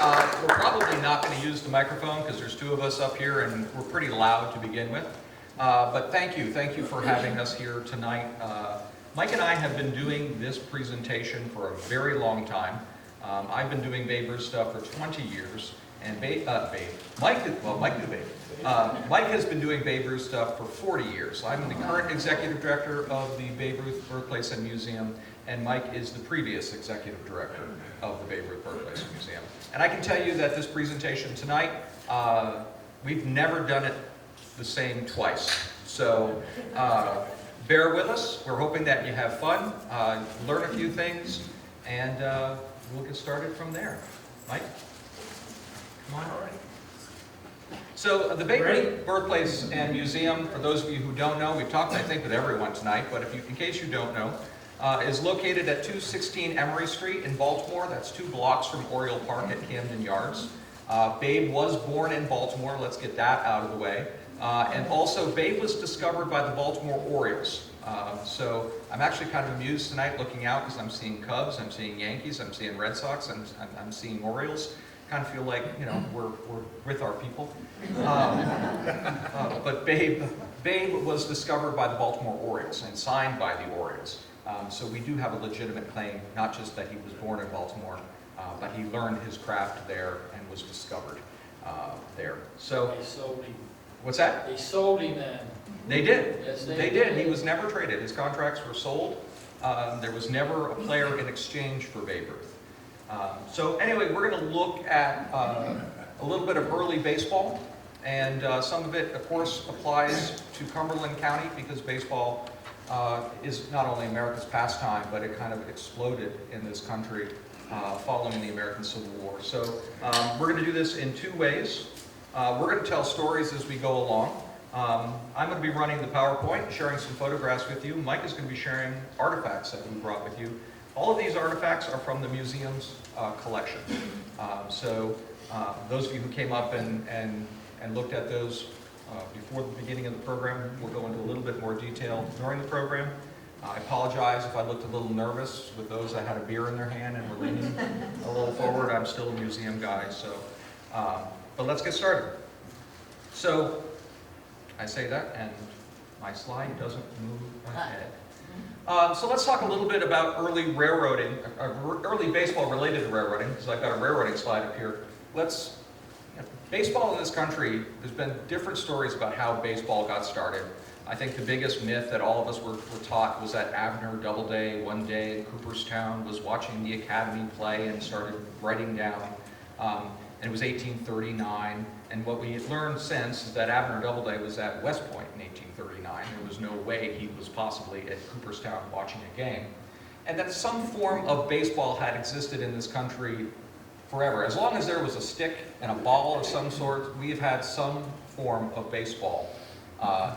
We're probably not going to use the microphone because there's two of us up here and we're pretty loud to begin with. But thank you for having us here tonight. Mike and I have been doing this presentation for a very long time. I've been doing Babe Ruth stuff for 20 years, and Mike knew Babe. Mike has been doing Babe Ruth stuff for 40 years. I'm the current executive director of the Babe Ruth Birthplace Museum, and Mike is the previous executive director of the Babe Ruth Birthplace Museum. And I can tell you that this presentation tonight, we've never done it the same twice. So bear with us. We're hoping that you have fun, learn a few things, and we'll get started from there. Mike? Come on. All right. So the Babe Ruth Birthplace and Museum, for those of you who don't know, we've talked, I think, with everyone tonight, but in case you don't know, is located at 216 Emory Street in Baltimore. That's 2 blocks from Oriole Park at Camden Yards. Babe was born in Baltimore. Let's get that out of the way. And also, Babe was discovered by the Baltimore Orioles. So I'm actually kind of amused tonight looking out because I'm seeing Cubs, I'm seeing Yankees, I'm seeing Red Sox, I'm seeing Orioles. Kind of feel like, you know, we're with our people. But Babe was discovered by the Baltimore Orioles and signed by the Orioles. So we do have a legitimate claim, not just that he was born in Baltimore, but he learned his craft there and was discovered there. So they sold him. What's that? They sold him then. They did. Yes, they did. He was never traded. His contracts were sold. There was never a player in exchange for Babe Ruth. So anyway, we're going to look at a little bit of early baseball, and some of it, of course, applies to Cumberland County because baseball is not only America's pastime, but it kind of exploded in this country following the American Civil War. So we're going to do this in 2 ways. We're going to tell stories as we go along. I'm going to be running the PowerPoint, sharing some photographs with you. Mike is going to be sharing artifacts that we brought with you. All of these artifacts are from the museum's collection. So those of you who came up and looked at those before the beginning of the program, we'll go into a little bit more detail during the program. I apologize if I looked a little nervous with those that had a beer in their hand and were leaning a little forward. I'm still a museum guy, so. But let's get started. So I say that, and my slide doesn't move ahead. So let's talk a little bit about early railroading, early baseball related to railroading, because I've got a railroading slide up here. Baseball in this country, there's been different stories about how baseball got started. I think the biggest myth that all of us were taught was that Abner Doubleday one day in Cooperstown was watching the Academy play and started writing down. And it was 1839, and what we learned since is that Abner Doubleday was at West Point in 1839. There was no way he was possibly at Cooperstown watching a game. And that some form of baseball had existed in this country forever. As long as there was a stick and a ball of some sort, we have had some form of baseball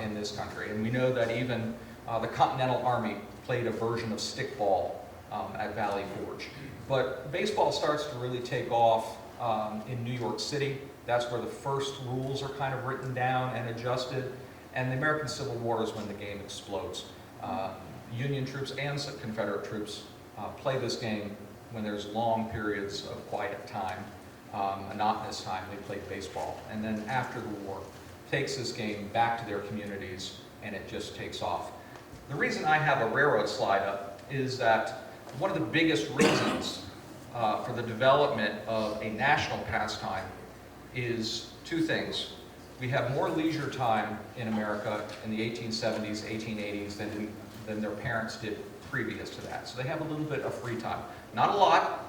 in this country. And we know that even the Continental Army played a version of stickball at Valley Forge. But baseball starts to really take off in New York City. That's where the first rules are kind of written down and adjusted. And the American Civil War is when the game explodes. Union troops and Confederate troops play this game when there's long periods of quiet time, monotonous time. They play baseball. And then after the war, takes this game back to their communities, and it just takes off. The reason I have a railroad slide up is that one of the biggest reasons for the development of a national pastime is 2 things. We have more leisure time in America in the 1870s, 1880s than their parents did previous to that. So they have a little bit of free time. Not a lot.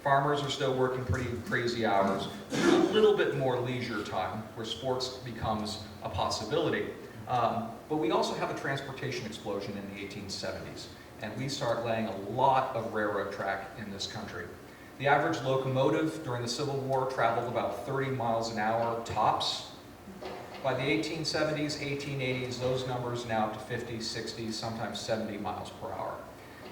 Farmers are still working pretty crazy hours. There's a little bit more leisure time where sports becomes a possibility. But we also have a transportation explosion in the 1870s. And we start laying a lot of railroad track in this country. The average locomotive during the Civil War traveled about 30 miles an hour tops. By the 1870s, 1880s, those numbers now up to 50, 60, sometimes 70 miles per hour.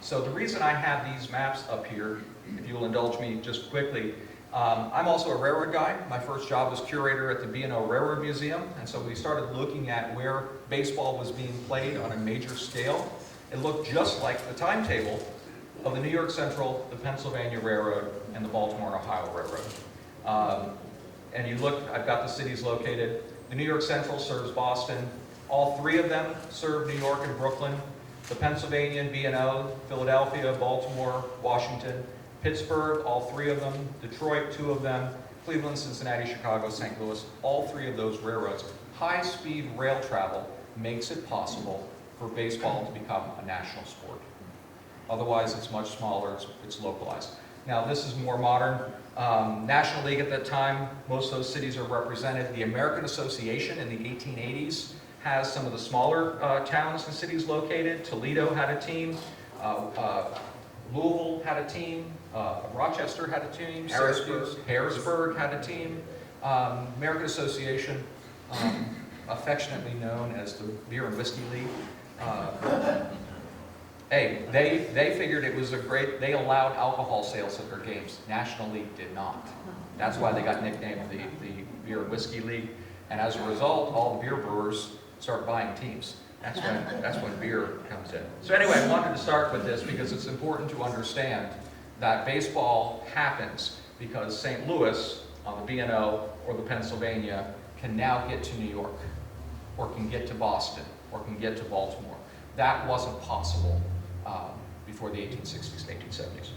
So the reason I have these maps up here, if you'll indulge me just quickly, I'm also a railroad guy. My first job was curator at the B&O Railroad Museum, and so we started looking at where baseball was being played on a major scale. It looked just like the timetable of the New York Central, the Pennsylvania Railroad, and the Baltimore and Ohio Railroad. And you look, I've got the cities located. The New York Central serves Boston. All three of them serve New York and Brooklyn. The Pennsylvania B&O, Philadelphia, Baltimore, Washington, Pittsburgh, all three of them. Detroit, two of them. Cleveland, Cincinnati, Chicago, St. Louis, all three of those railroads. High-speed rail travel makes it possible for baseball to become a national sport. Otherwise, it's much smaller, it's localized. Now, this is more modern. National League at that time, most of those cities are represented. The American Association in the 1880s has some of the smaller towns and cities located. Toledo had a team. Louisville had a team. Rochester had a team. Harrisburg had a team. American Association, affectionately known as the Beer and Whiskey League. Hey, they figured it was a great, they allowed alcohol sales at their games. National League did not. That's why they got nicknamed the Beer and Whiskey League. And as a result, all the beer brewers start buying teams. That's when beer comes in. So anyway, I wanted to start with this because it's important to understand that baseball happens because St. Louis on the B&O or the Pennsylvania can now get to New York, or can get to Boston, or can get to Baltimore. That wasn't possible before the 1860s and 1870s.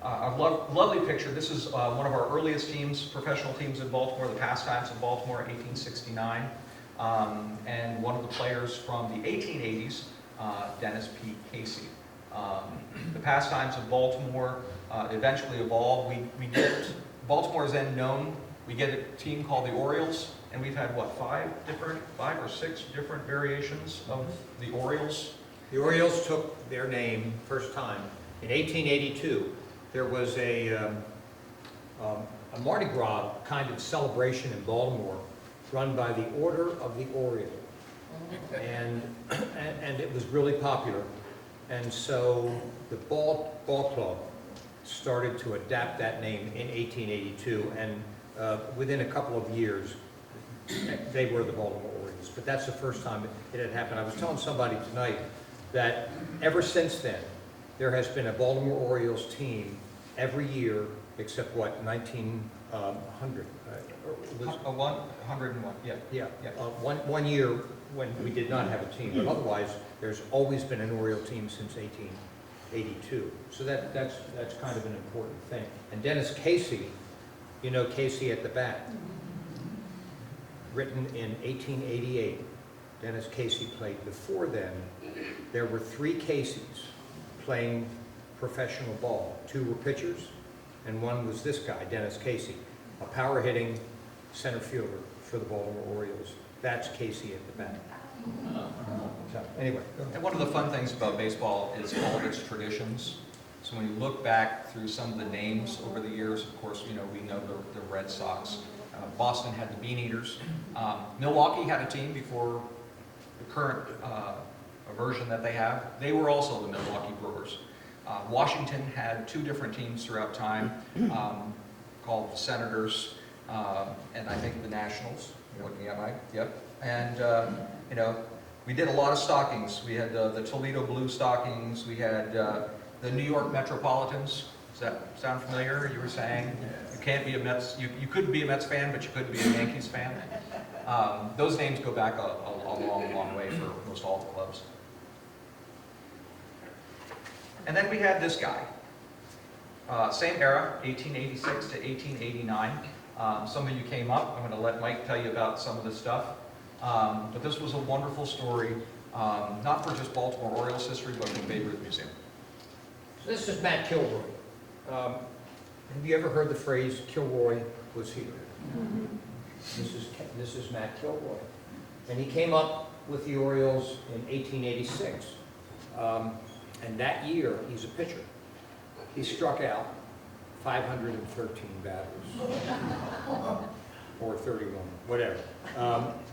A lovely picture. This is one of our earliest teams, professional teams in Baltimore, the Pastimes in Baltimore, 1869. And one of the players from the 1880s, Dennis P. Casey. The Pastimes of Baltimore eventually evolved. Baltimore is then known, we get a team called the Orioles, and we've had, what, five or six different variations of the Orioles? The Orioles took their name first time in 1882. There was a Mardi Gras kind of celebration in Baltimore run by the Order of the Oriole. And it was really popular. And so the ball club started to adapt that name in 1882, and within a couple of years, they were the Baltimore Orioles. But that's the first time it had happened. I was telling somebody tonight that ever since then, there has been a Baltimore Orioles team every year, except what, 1900? 101, yeah. Yeah. One year when we did not have a team, but otherwise, there's always been an Oriole team since 1882. So that's kind of an important thing. And Dennis Casey, you know Casey at the bat, written in 1888. Dennis Casey played. Before then, there were three Caseys playing professional ball. Two were pitchers, and one was this guy, Dennis Casey, a power-hitting center fielder for the Baltimore Orioles. That's Casey at the bat. So, anyway. And one of the fun things about baseball is all of its traditions. So when you look back through some of the names over the years, of course, you know, we know the Red Sox. Boston had the Bean Eaters. Milwaukee had a team before the current version that they have. They were also the Milwaukee Brewers. Washington had two different teams throughout time, called the Senators, and I think the Nationals. You're looking at mine? Yep. And, you know, we did a lot of stockings. We had the Toledo Blue stockings. We had the New York Metropolitans. Does that sound familiar? You were saying you can't be a Mets, you couldn't be a Mets fan, but you could be a Yankees fan. Those names go back a long, long way for most all the clubs. And then we had this guy. Same era, 1886 to 1889. Some of you came up. I'm going to let Mike tell you about some of this stuff. But this was a wonderful story, not for just Baltimore Orioles history, but for the Babe Ruth Museum. So this is Matt Kilroy. Have you ever heard the phrase, Kilroy was here? Mm-hmm. This is Matt Kilroy. And he came up with the Orioles in 1886. And that year, he's a pitcher. He struck out 513 batters. Or 31, whatever.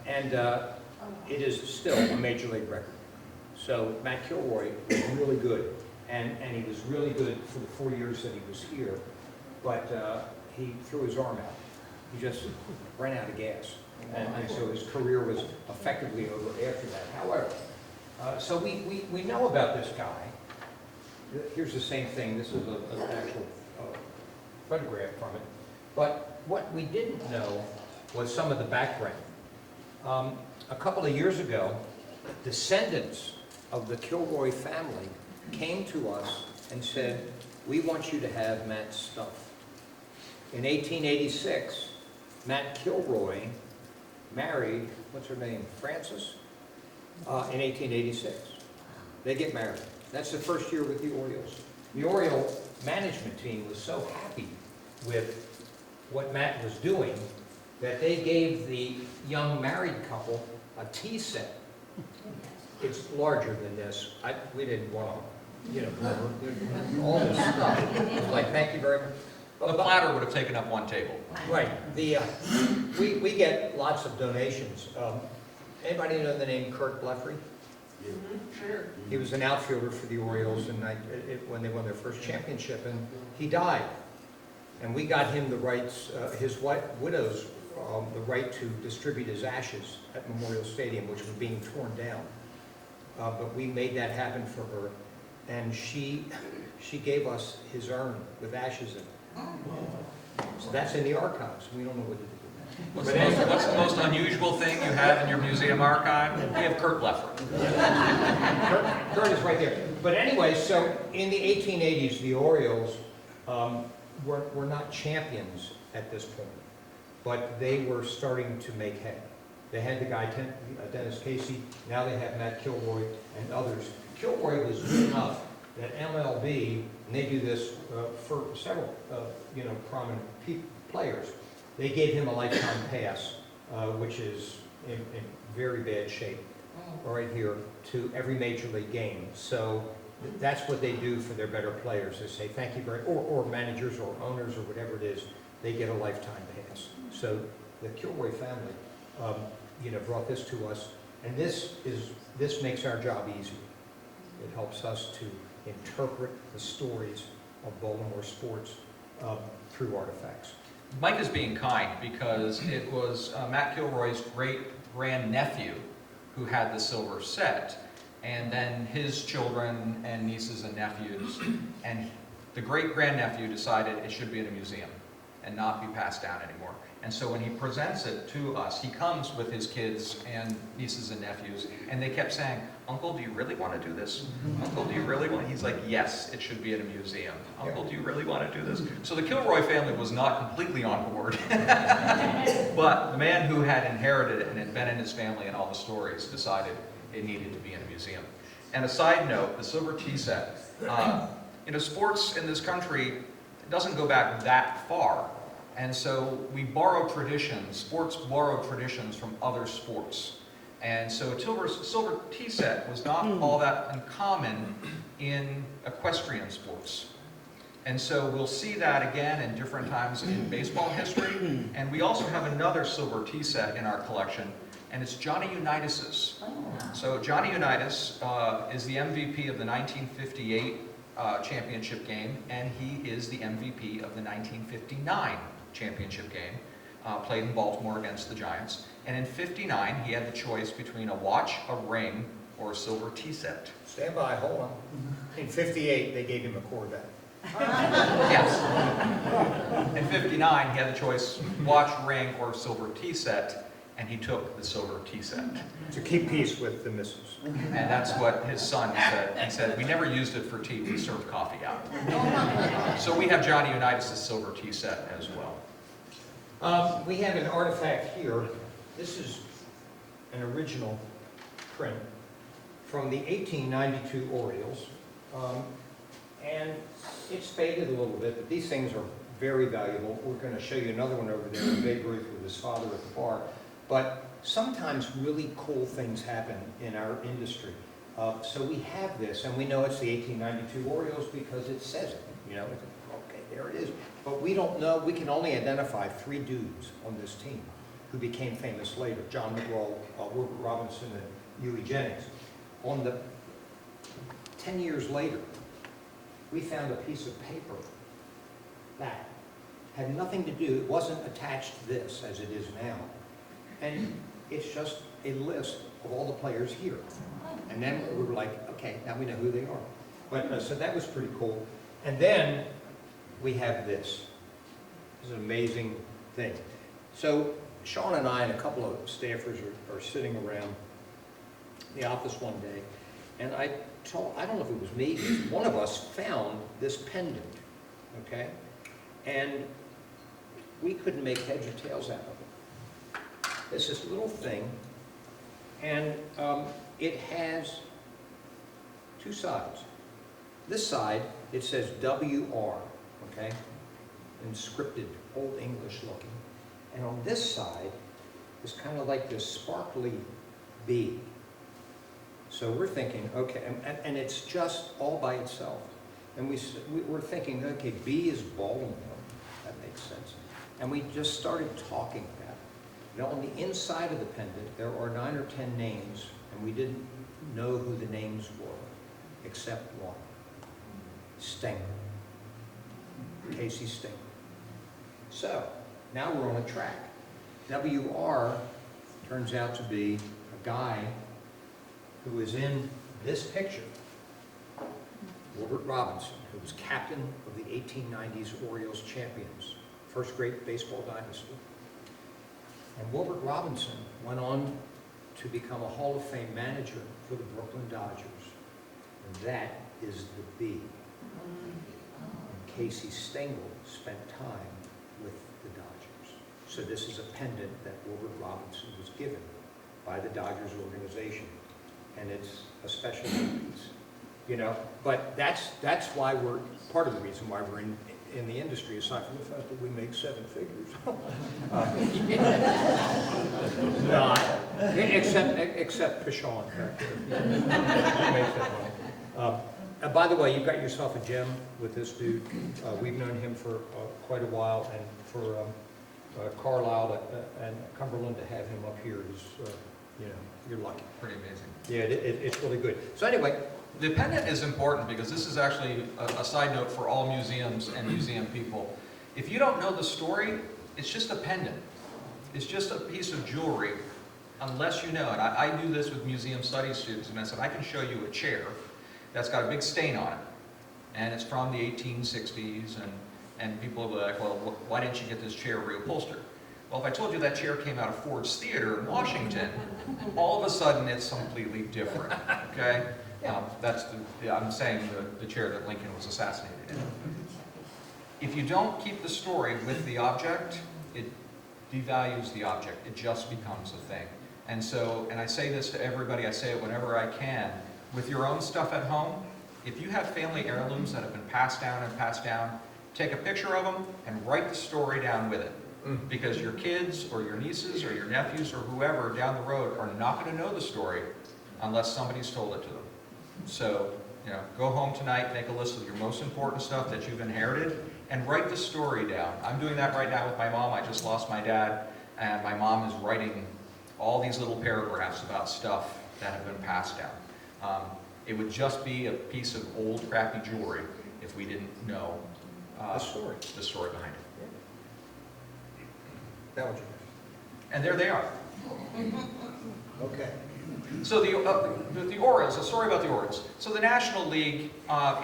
And it is still a major league record. So Matt Kilroy was really good. And he was really good for the 4 years that he was here. But he threw his arm out. He just ran out of gas. And so his career was effectively over after that. However, so we know about this guy. Here's the same thing. This is an actual photograph from it. But what we didn't know was some of the background. A couple of years ago, descendants of the Kilroy family came to us and said, we want you to have Matt's stuff. In 1886, Matt Kilroy married, what's her name, Frances, in 1886. They get married. That's the first year with the Orioles. The Oriole management team was so happy with what Matt was doing that they gave the young married couple a tea set. It's larger than this. We didn't want to, you know, all this stuff. It was like, thank you very much. The platter would have taken up one table. Right. We get lots of donations. Anybody know the name Kurt Bleffrey? Sure. He was an outfielder for the Orioles and when they won their first championship, and he died. And we got him the rights, his widow's, the right to distribute his ashes at Memorial Stadium, which was being torn down. But we made that happen for her, and she gave us his urn with ashes in it. So that's in the archives. We don't know what to do with that. What's the most unusual thing you have in your museum archive? We have Kurt Bleffrey. Kurt is right there. But anyway, so in the 1880s, the Orioles were not champions at this point, but they were starting to make hay. They had the guy, Dennis Casey, now they have Matt Kilroy and others. Kilroy was good enough that MLB, and they do this for several prominent players, they gave him a lifetime pass, which is in very bad shape, right here, to every major league game. So that's what they do for their better players. They say, thank you very much, or managers or owners or whatever it is, they get a lifetime pass. So the Kilroy family, brought this to us, and this makes our job easier. It helps us to interpret the stories of Baltimore sports through artifacts. Mike is being kind because it was Matt Kilroy's great-grandnephew who had the silver set, and then his children and nieces and nephews, and the great-grandnephew decided it should be in a museum and not be passed down anymore. And so when he presents it to us, he comes with his kids and nieces and nephews, and they kept saying, Uncle, do you really want to do this? Uncle, do you really want? He's like, yes, it should be in a museum. Uncle, do you really want to do this? So the Kilroy family was not completely on board. But the man who had inherited it and had been in his family and all the stories decided it needed to be in a museum. And a side note, the silver tea set. Sports in this country doesn't go back that far. And so we borrow traditions, sports borrow traditions from other sports. And so a silver tea set was not all that uncommon in equestrian sports. And so we'll see that again in different times in baseball history. And we also have another silver tea set in our collection, and it's Johnny Unitas's. So Johnny Unitas is the MVP of the 1958 championship game, and he is the MVP of the 1959 championship game, played in Baltimore against the Giants. And in '59, he had the choice between a watch, a ring, or a silver tea set. Stand by, hold on. In '58, they gave him a Corvette. Yes. In '59, he had the choice, watch, ring, or silver tea set, and he took the silver tea set. To keep peace with the missus. And that's what his son said. He said, we never used it for tea, we served coffee out. So we have Johnny Unitas' silver tea set as well. We have an artifact here. This is an original print from the 1892 Orioles. And it's faded a little bit, but these things are very valuable. We're going to show you another one over there of Babe Ruth with his father at the bar. But sometimes really cool things happen in our industry. So we have this, and we know it's the 1892 Orioles because it says it. Okay, there it is. But we don't know, we can only identify 3 dudes on this team who became famous later. John McGraw, Wilbur Robinson, and Huey Jennings. 10 years later, we found a piece of paper that had nothing to do, it wasn't attached to this as it is now. And it's just a list of all the players here. And then we were like, okay, now we know who they are. But so that was pretty cool. And then we have this. This is an amazing thing. So Sean and I and a couple of staffers are sitting around the office one day, and I don't know if it was me, but one of us found this pendant, okay? And we couldn't make heads or tails out of it. It's this little thing, and it has two sides. This side, it says WR, okay? Inscripted, Old English looking. And on this side is kind of like this sparkly B. So we're thinking, okay, and it's just all by itself. And we're thinking, okay, B is Baltimore. That makes sense. And we just started talking about it. Now, on the inside of the pendant, there are 9 or 10 names, and we didn't know who the names were, except one. Stengel. Casey Stengel. So, now we're on a track. WR turns out to be a guy who is in this picture, Wilbert Robinson, who was captain of the 1890s Orioles champions, first great baseball dynasty. And Wilbert Robinson went on to become a Hall of Fame manager for the Brooklyn Dodgers. And that is the B. And Casey Stengel spent time with the Dodgers. So this is a pendant that Wilbert Robinson was given by the Dodgers organization. And it's a special piece, you know. But that's why we're, part of the reason why we're in the industry, aside from the fact that we make 7 figures. Not, except Pishon back there. He makes that money. And by the way, you've got yourself a gem with this dude. We've known him for quite a while, and for Carlisle and Cumberland to have him up here is, you know, you're lucky. Pretty amazing. Yeah, it's really good. So anyway. The pendant is important because this is actually a side note for all museums and museum people. If you don't know the story, it's just a pendant. It's just a piece of jewelry, unless you know. And I do this with museum studies students, and I said, I can show you a chair that's got a big stain on it. And it's from the 1860s, and people will be like, well, why didn't you get this chair reupholstered? Well, if I told you that chair came out of Ford's Theater in Washington, all of a sudden it's completely different, okay? That's I'm saying the chair that Lincoln was assassinated in. If you don't keep the story with the object, it devalues the object. It just becomes a thing. And so, and I say this to everybody, I say it whenever I can, with your own stuff at home, if you have family heirlooms that have been passed down, take a picture of them and write the story down with it. Because your kids or your nieces or your nephews or whoever down the road are not going to know the story unless somebody's told it to them. So, you know, go home tonight, make a list of your most important stuff that you've inherited, and write the story down. I'm doing that right now with my mom. I just lost my dad, and my mom is writing all these little paragraphs about stuff that have been passed down. It would just be a piece of old, crappy jewelry if we didn't know the story behind it. That what you And there they are. Okay. So the Orioles, a story about the Orioles. So the National League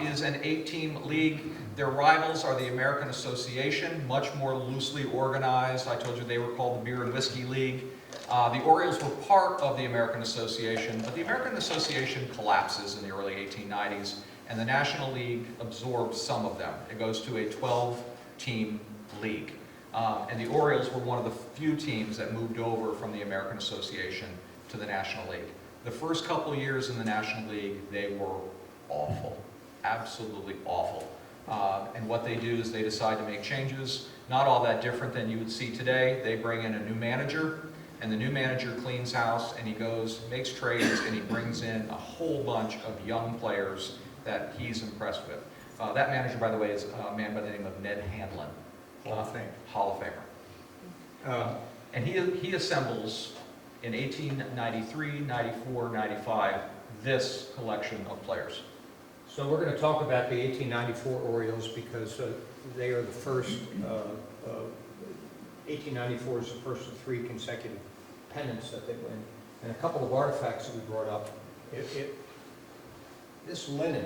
is an 8-team league. Their rivals are the American Association, much more loosely organized. I told you they were called the Beer and Whiskey League. The Orioles were part of the American Association, but the American Association collapses in the early 1890s, and the National League absorbs some of them. It goes to a 12-team league. And the Orioles were one of the few teams that moved over from the American Association to the National League. The first couple years in the National League, they were awful, absolutely awful. And what they do is they decide to make changes, not all that different than you would see today. They bring in a new manager, and the new manager cleans house, and he goes, makes trades, and he brings in a whole bunch of young players that he's impressed with. That manager, by the way, is a man by the name of Ned Hanlon. Hall of Fame. Hall of Famer. And he assembles in 1893, 94, 95, this collection of players. So we're going to talk about the 1894 Orioles because they are the first, 1894 is the first of 3 consecutive pennants that they win. And a couple of artifacts that we brought up. This linen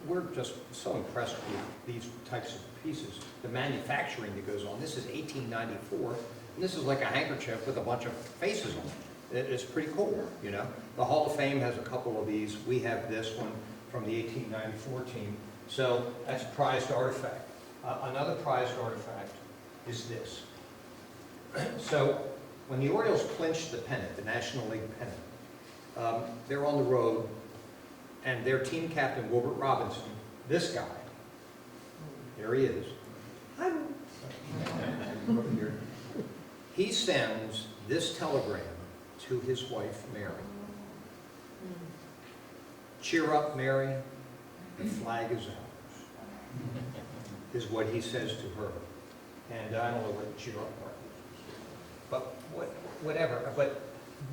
We're just so impressed with these types of pieces. The manufacturing that goes on. This is 1894, and this is like a handkerchief with a bunch of faces on it. It's pretty cool, you know. The Hall of Fame has a couple of these. We have this one from the 1894 team. So that's a prized artifact. Another prized artifact is this. So when the Orioles clinched the pennant, the National League pennant, they're on the road, and their team captain, Wilbert Robinson, this guy, there he is. He sends this telegram to his wife, Mary. Cheer up, Mary, the flag is ours, is what he says to her. And I don't know what the cheer up part is. But whatever, but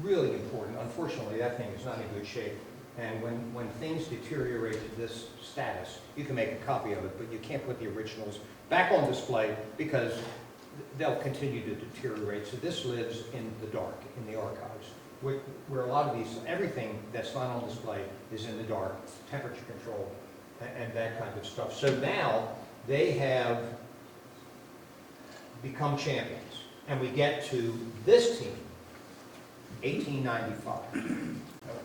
really important. Unfortunately, that thing is not in good shape. And when things deteriorate to this status, you can make a copy of it, but you can't put the originals back on display because they'll continue to deteriorate. So this lives in the dark, in the archives, where a lot of these, everything that's not on display is in the dark, temperature control, and that kind of stuff. So now they have become champions. And we get to this team, 1895.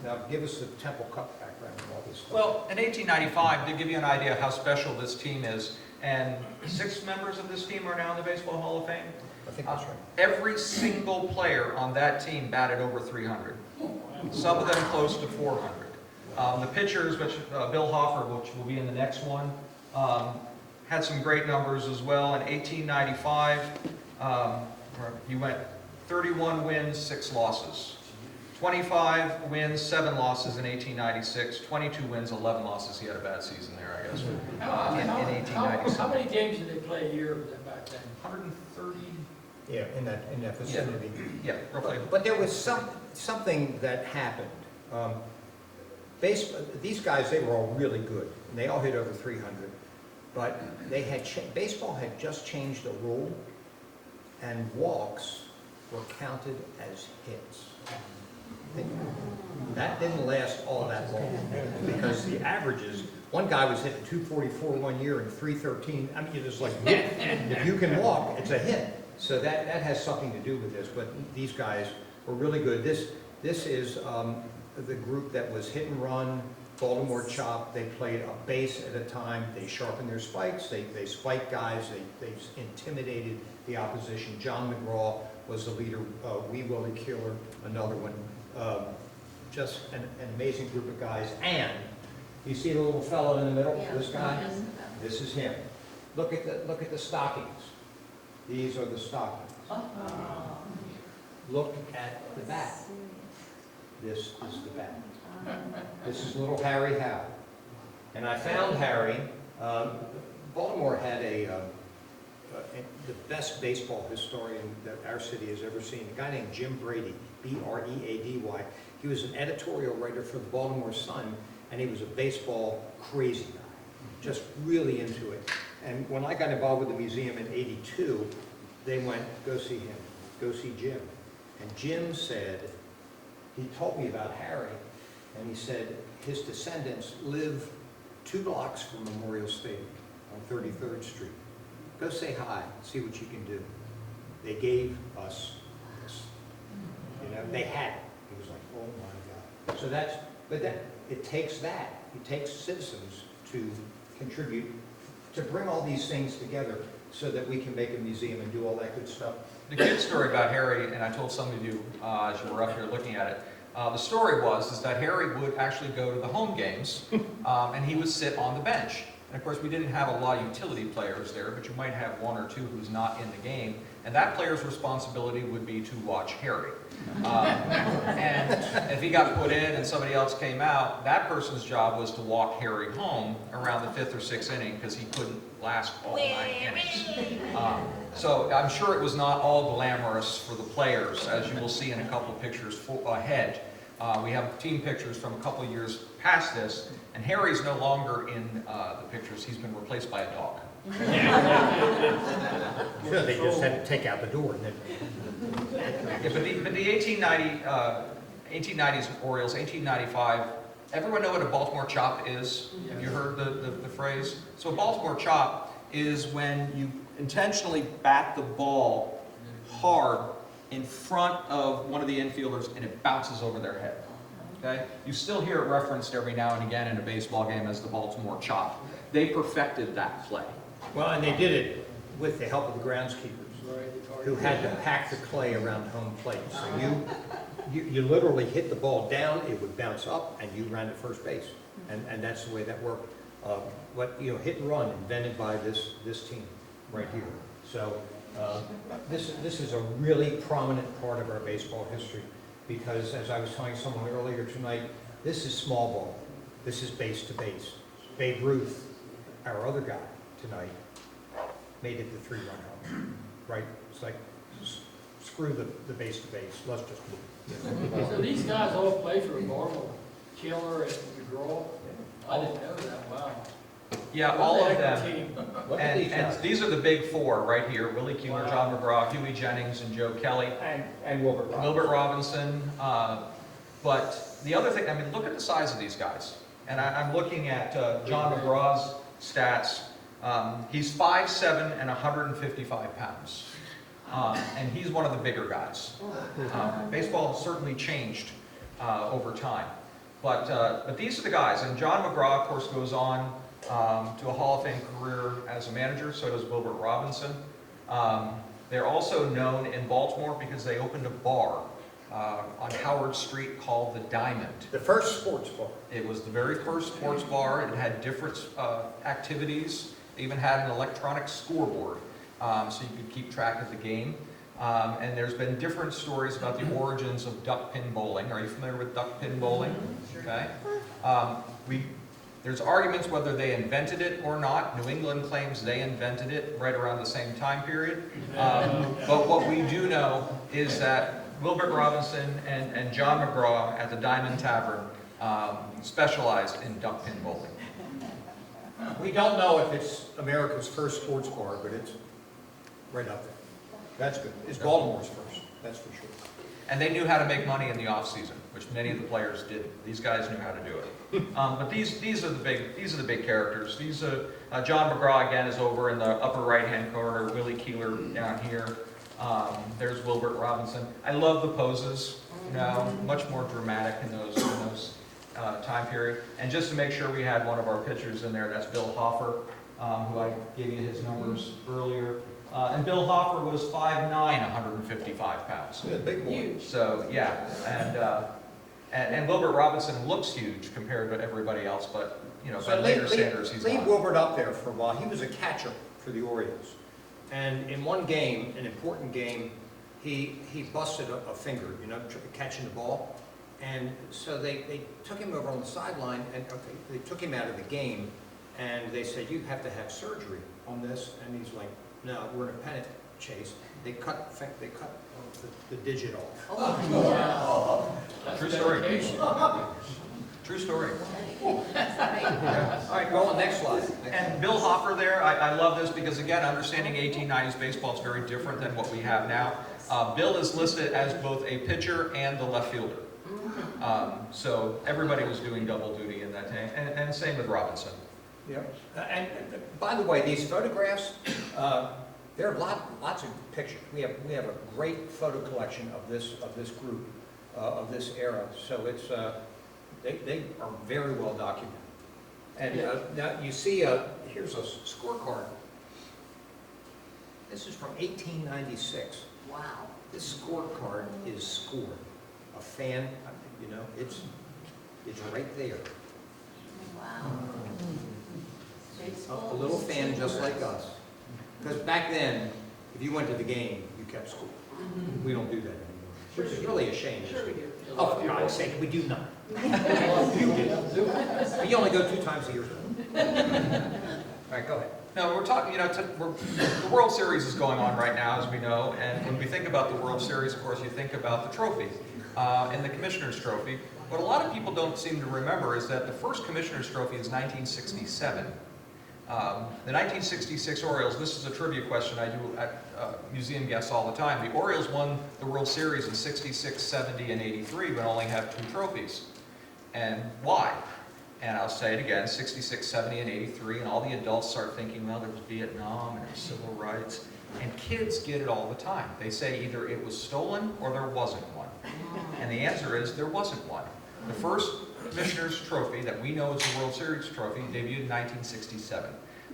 Now give us the Temple Cup background and all this stuff. Well, in 1895, to give you an idea of how special this team is, and 6 members of this team are now in the Baseball Hall of Fame. I think that's right. Every single player on that team batted over 300. Some of them close to 400. The pitchers, which Bill Hoffer, which will be in the next one, had some great numbers as well. In 1895, he went 31 wins, 6 losses. 25 wins, 7 losses in 1896. 22 wins, 11 losses. He had a bad season there, I guess, in 1897. How many games did they play a year back then? 130. Yeah, in that vicinity. Yeah, roughly. But there was something that happened. These guys, they were all really good, and they all hit over 300. But they had baseball had just changed a rule, and walks were counted as hits. That didn't last all that long because the averages, one guy was hitting 244 one year and 313. I mean, you're just like, if you can walk, it's a hit. So that has something to do with this. But these guys were really good. This is the group that was hit and run, Baltimore chop. They played a base at a time. They sharpened their spikes. They spiked guys. They intimidated the opposition. John McGraw was the leader. Wee Willie Keeler, another one. Just an amazing group of guys. And you see the little fellow in the middle, this guy? This is him. Look at the stockings. These are the stockings. Look at the bat. This is the bat. This is little Harry Howe. And I found Harry. Baltimore had the best baseball historian that our city has ever seen, a guy named Jim Brady, B-R-E-A-D-Y. He was an editorial writer for the Baltimore Sun, and he was a baseball crazy guy, just really into it. And when I got involved with the museum in '82, they went, go see him, go see Jim. And Jim said, he told me about Harry, and he said his descendants live 2 blocks from Memorial Stadium on 33rd Street. Go say hi, see what you can do. They gave us this. You know, they had it. He was like, oh my God. So it takes that. It takes citizens to contribute, to bring all these things together so that we can make a museum and do all that good stuff. The good story about Harry, and I told some of you as you were up here looking at it, the story was that Harry would actually go to the home games and he would sit on the bench. And of course, we didn't have a lot of utility players there, but you might have 1 or 2 who's not in the game. And that player's responsibility would be to watch Harry. And if he got put in and somebody else came out, that person's job was to walk Harry home around the 5th or 6th inning because he couldn't last all 9 innings. So I'm sure it was not all glamorous for the players, as you will see in a couple of pictures ahead. We have team pictures from a couple of years past this, and Harry's no longer in the pictures. He's been replaced by a dog. Yeah, they just had to take out the door. And then... Yeah, but the 1890, 1890s Orioles, 1895, Everyone know what a Baltimore chop is? Have you heard the phrase? So a Baltimore chop is when you intentionally bat the ball hard in front of one of the infielders and it bounces over their head. Okay? You still hear it referenced every now and again in a baseball game as the Baltimore chop. They perfected that play. Well, and they did it with the help of the groundskeepers, who had to pack the clay around home plate. So you literally hit the ball down, it would bounce up, and you ran to first base. And that's the way that worked. Hit and run invented by this team right here. So this is a really prominent part of our baseball history, because as I was telling someone earlier tonight, this is small ball. This is base to base. Babe Ruth, our other guy tonight, made it the 3-run home. Right? It's like, screw the base to base. Let's just move. So these guys all play for Baltimore, Killer and McGraw? I didn't know that, wow. Yeah, all of What a heck them. team. And these are the big four right here: Willie Keeler, Wow. John McGraw, Huey Jennings, and Joe Kelly. And Wilbert Robinson. Wilbert Robinson. But the other thing, I mean, look at the size of these guys. And I'm looking at John McGraw's stats. He's 5'7" and 155 pounds. And he's one of the bigger guys. Baseball has certainly changed over time. But these are the guys. And John McGraw, of course, goes on to a Hall of Fame career as a manager. So does Wilbert Robinson. They're also known in Baltimore because they opened a bar on Howard Street called the Diamond. The first sports bar. It was the very first sports bar. It had different activities. They even had an electronic scoreboard, so you could keep track of the game. And there's been different stories about the origins of duck pin bowling. Are you familiar with duck pin bowling? Okay. There's arguments whether they invented it or not. New England claims they invented it right around the same time period. But what we do know is that Wilbert Robinson and John McGraw at the Diamond Tavern specialized in duck pin bowling. We don't know if it's America's first sports bar, but it's right up there. That's good. It's Baltimore's first, that's for sure. And they knew how to make money in the off season, which many of the players didn't. These guys knew how to do it. But these are the big characters. John McGraw again is over in the upper right hand corner. Willie Keeler down here. There's Wilbert Robinson. I love the poses. Much more dramatic in those time period. And just to make sure we had one of our pitchers in there, that's Bill Hoffer, who I gave you his numbers earlier. And Bill Hoffer was 5'9", 155 pounds. Yeah, big boy. So yeah, and Wilbert Robinson looks huge compared to everybody else, but by later standards, he's leave not. Wilbert up there for a while. He was a catcher for the Orioles. And in one game, an important game, he busted a finger, catching the ball. And so they took him over on the sideline, and they took him out of the game, and they said, you have to have surgery on this. And he's like, no, we're in a pennant chase. They cut the digit off. Wow. That's True story. dedication. True story. All right, go on, next slide. And Bill Hoffer there, I love this because again, understanding 1890s baseball is very different than what we have now. Bill is listed as both a pitcher and the left fielder. So everybody was doing double duty in that time, and same with Robinson. Yep. And by the way, these photographs, there are lots of pictures. We have a great photo collection of this group, of this era. So it's they are very well documented. And now you see, here's a scorecard. This is from 1896. Wow. This scorecard is scored. A fan, it's right there. Wow. A little fan just like us. Because back then, if you went to the game, you kept score. We don't do that anymore. Which is really a shame. Sure we do. Oh, for God's sake, we do not. You do. But you only go 2 times a year. All right, go ahead. No, we're talking, the World Series is going on right now, as we know, and when we think about the World Series, of course, you think about the trophy and the Commissioner's Trophy. What a lot of people don't seem to remember is that the first Commissioner's Trophy is 1967. The 1966 Orioles, this is a trivia question I do at museum guests all the time. The Orioles won the World Series in 66, 70, and 83, but only have 2 trophies. And why? And I'll say it again, 66, 70, and 83, and all the adults start thinking, well, there was Vietnam and there was civil rights. And kids get it all the time. They say either it was stolen or there wasn't one. And the answer is there wasn't one. The first Commissioner's Trophy that we know as the World Series trophy debuted in 1967.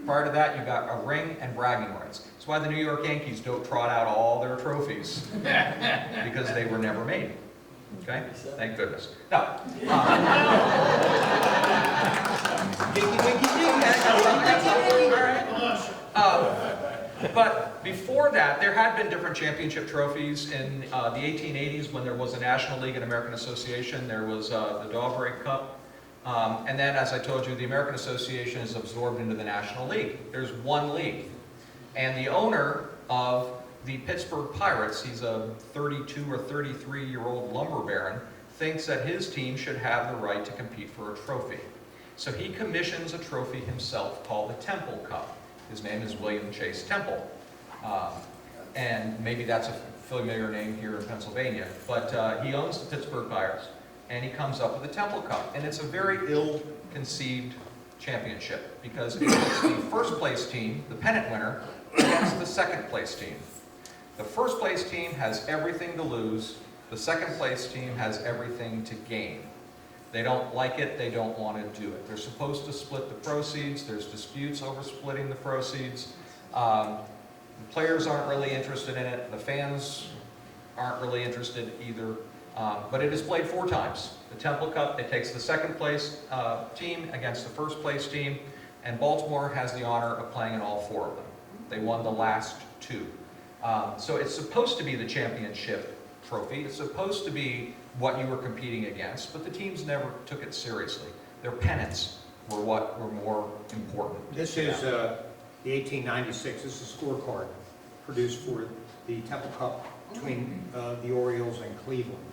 Prior to that, you got a ring and bragging rights. That's why the New York Yankees don't trot out all their trophies, because they were never made. Okay? Thank goodness. Now, but before that, there had been different championship trophies in the 1880s when there was a National League and American Association. There was the Daubray Cup. And then, as I told you, the American Association is absorbed into the National League. There's one league. And the owner of the Pittsburgh Pirates, he's a 32 or 33-year-old lumber baron, thinks that his team should have the right to compete for a trophy. So he commissions a trophy himself called the Temple Cup. His name is William Chase Temple. And maybe that's a familiar name here in Pennsylvania. But he owns the Pittsburgh Pirates, and he comes up with the Temple Cup. And it's a very ill-conceived championship because it's the first place team, the pennant winner, against the second place team. The first place team has everything to lose. The second place team has everything to gain. They don't like it, they don't want to do it. They're supposed to split the proceeds. There's disputes over splitting the proceeds. The players aren't really interested in it. The fans aren't really interested either. But it is played 4 times. The Temple Cup, it takes the second place team against the first place team, and Baltimore has the honor of playing in all 4 of them. They won the last 2. So it's supposed to be the championship trophy. It's supposed to be what you were competing against, but the teams never took it seriously. Their pennants were what were more important. This is the 1896. This is a scorecard produced for the Temple Cup between the Orioles and Cleveland,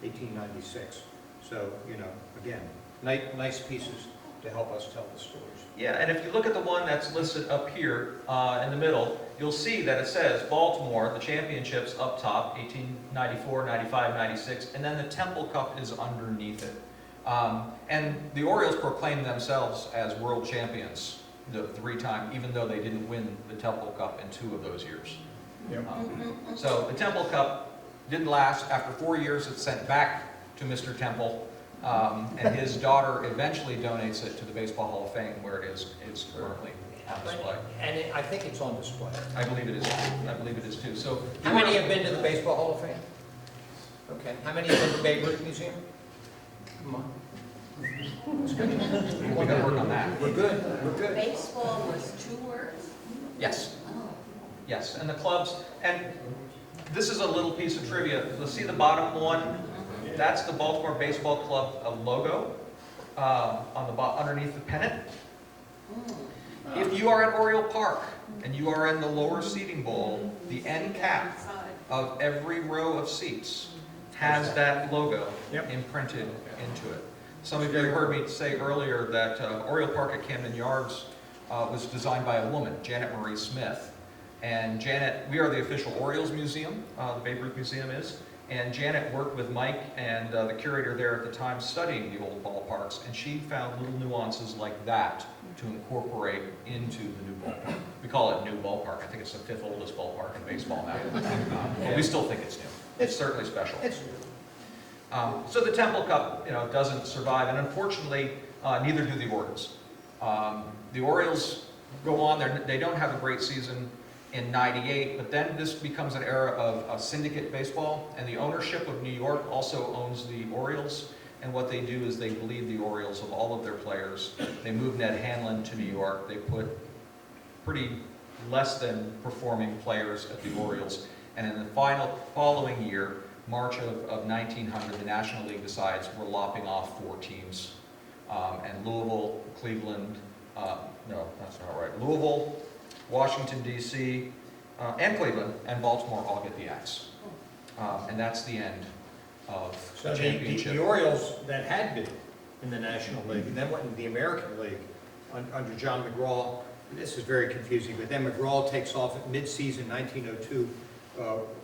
1896. So, you know, again, nice pieces to help us tell the stories. Yeah, and if you look at the one that's listed up here in the middle, you'll see that it says Baltimore, the championships up top, 1894, 95, 96, and then the Temple Cup is underneath it. And the Orioles proclaimed themselves as world champions the 3 times, even though they didn't win the Temple Cup in 2 of those years. Yep. So the Temple Cup didn't last. After 4 years, it's sent back to Mr. Temple. And his daughter eventually donates it to the Baseball Hall of Fame, where it is currently on display. And I think it's on display. I believe it is. I believe it is too. So, How many have been to the Baseball Hall of Fame? Okay. How many have been to the Babe Ruth Museum? Come on. That's good. we got to work on that. We're good. We're good. Baseball was 2 words? Yes, Oh. yes. And the clubs, and this is a little piece of trivia. You'll see the bottom one. That's the Baltimore Baseball Club logo on the underneath the pennant. If you are at Oriole Park and you are in the lower seating bowl, the end cap of every row of seats has that logo imprinted into it. Some of you heard me say earlier that Oriole Park at Camden Yards was designed by a woman, Janet Marie Smith. And Janet, we are the official Orioles Museum, the Babe Ruth Museum is. And Janet worked with Mike and the curator there at the time studying the old ballparks, and she found little nuances like that to incorporate into the new ballpark. We call it new ballpark. I think it's the 5th oldest ballpark in baseball now. But we still think it's new. It's certainly special. So the Temple Cup, you know, doesn't survive, and unfortunately, neither do the Orioles. The Orioles go on. They don't have a great season in '98, but then this becomes an era of syndicate baseball, and the ownership of New York also owns the Orioles, and what they do is they bleed the Orioles of all of their players. They move Ned Hanlon to New York. They put pretty less than performing players at the Orioles, and in the following year, March of 1900, the National League decides we're lopping off 4 teams, and Louisville, Cleveland, no, that's not right, Louisville, Washington, D.C., and Cleveland, and Baltimore all get the axe. And that's the end of the championship. The Orioles that had been in the National League and then went into the American League under John McGraw. This is very confusing, but then McGraw takes off at mid-season 1902,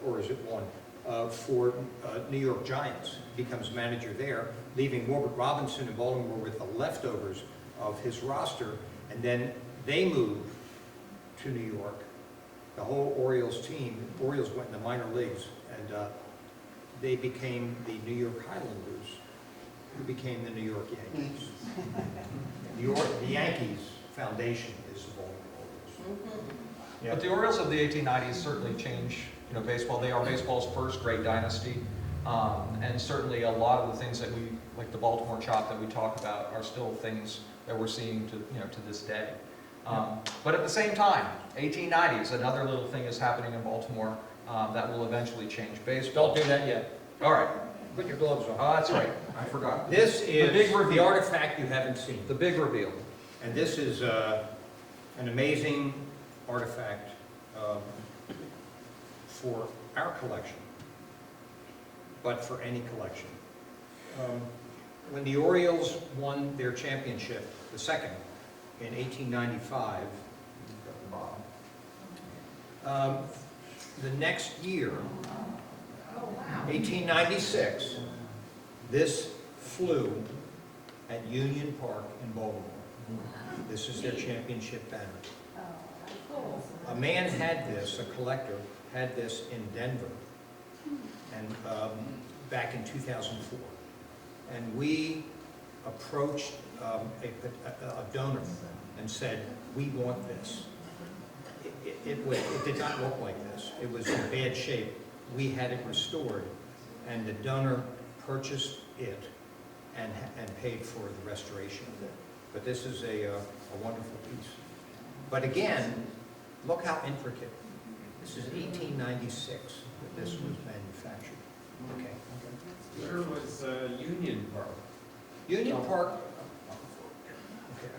or is it 1? for New York Giants, becomes manager there, leaving Robert Robinson in Baltimore with the leftovers of his roster, and then they moved to New York. The whole Orioles team, Orioles went in the minor leagues, and they became the New York Highlanders, who became the New York Yankees. The Yankees Foundation is the Baltimore Orioles. Yeah. But the Orioles of the 1890s certainly changed, baseball. They are baseball's first great dynasty. And certainly a lot of the things that we, like the Baltimore chop that we talk about, are still things that we're seeing to this day. But at the same time, 1890s, another little thing is happening in Baltimore that will eventually change baseball. Don't do that yet. All right. Put your gloves on. Oh, that's right. I forgot. This is big reveal. the artifact you haven't seen. The big reveal. And this is an amazing artifact for our collection, but for any collection. When the Orioles won their championship, the second, in 1895, the next year, 1896, this flew at Union Park in Baltimore. This is their championship banner. A man had this, a collector, had this in Denver, and back in 2004. And we approached a donor and said, we want this. It did not look like this. It was in bad shape. We had it restored, and the donor purchased it and paid for the restoration of it. But this is a wonderful piece. But again, look how intricate. This is 1896 that this was manufactured. Okay. Where was Union Park? Union Park. Okay,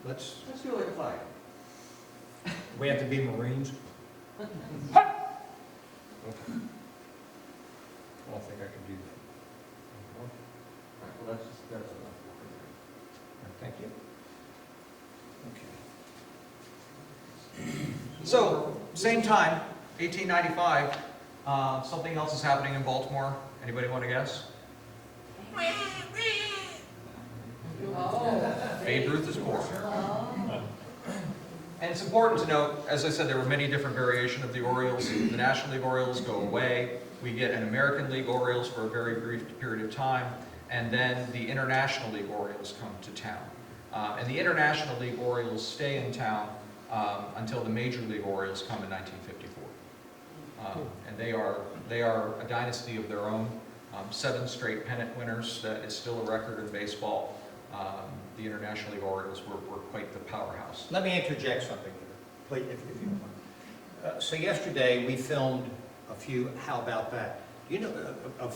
let's do like a flag. we have to be Marines. Okay. I don't think I can do that. Well, that's enough. Thank you. Okay. So, same time, 1895, something else is happening in Baltimore. Anybody want to guess? Oh. Babe Ruth is born. And it's important to note, as I said, there were many different variations of the Orioles. The National League Orioles go away. We get an American League Orioles for a very brief period of time. And then the International League Orioles come to town. And the International League Orioles stay in town until the Major League Orioles come in 1954. And they are a dynasty of their own. 7 straight pennant winners. That is still a record in baseball. The International League Orioles were quite the powerhouse. Let me interject something here, please, if you don't mind. So yesterday we filmed a few How About That? You know, a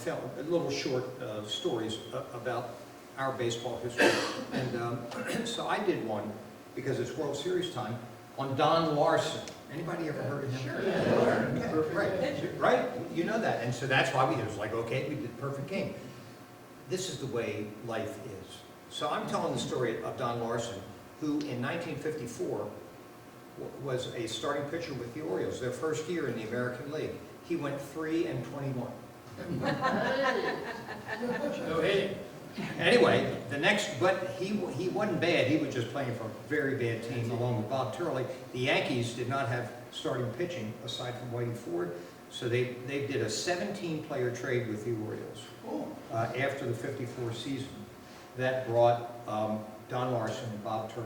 little short stories about our baseball history. And so I did one, because it's World Series time, on Don Larson. Anybody ever heard of him? Sure. Yeah, right? You know that. And so that's why we did it. It was like, okay, we did Perfect Game. This is the way life is. So I'm telling the story of Don Larson, who in 1954 was a starting pitcher with the Orioles, their first year in the American League. He went 3-21. No hitting. Anyway, but he wasn't bad. He was just playing for a very bad team along with Bob Turley. The Yankees did not have starting pitching aside from Whitey Ford, so they did a 17-player trade with the Orioles after the '54 season. That brought Don Larson and Bob Turley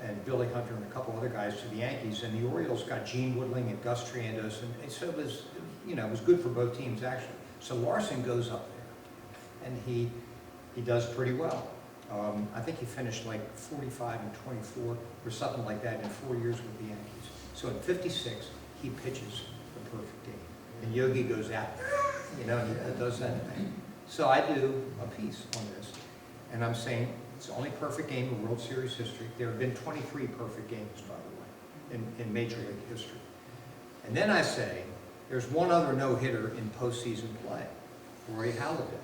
and Billy Hunter and a couple other guys to the Yankees, and the Orioles got Gene Woodling and Gus Triandos, and so it was, it was good for both teams actually. So Larson goes up there, and he does pretty well. I think he finished like 45 and 24 or something like that in 4 years with the Yankees. So in '56, he pitches the perfect game, and Yogi goes out, and he does that thing. So I do a piece on this, and I'm saying it's the only perfect game in World Series history. There have been 23 perfect games, by the way, in Major League history. And then I say, there's one other no-hitter in postseason play. Roy Halladay,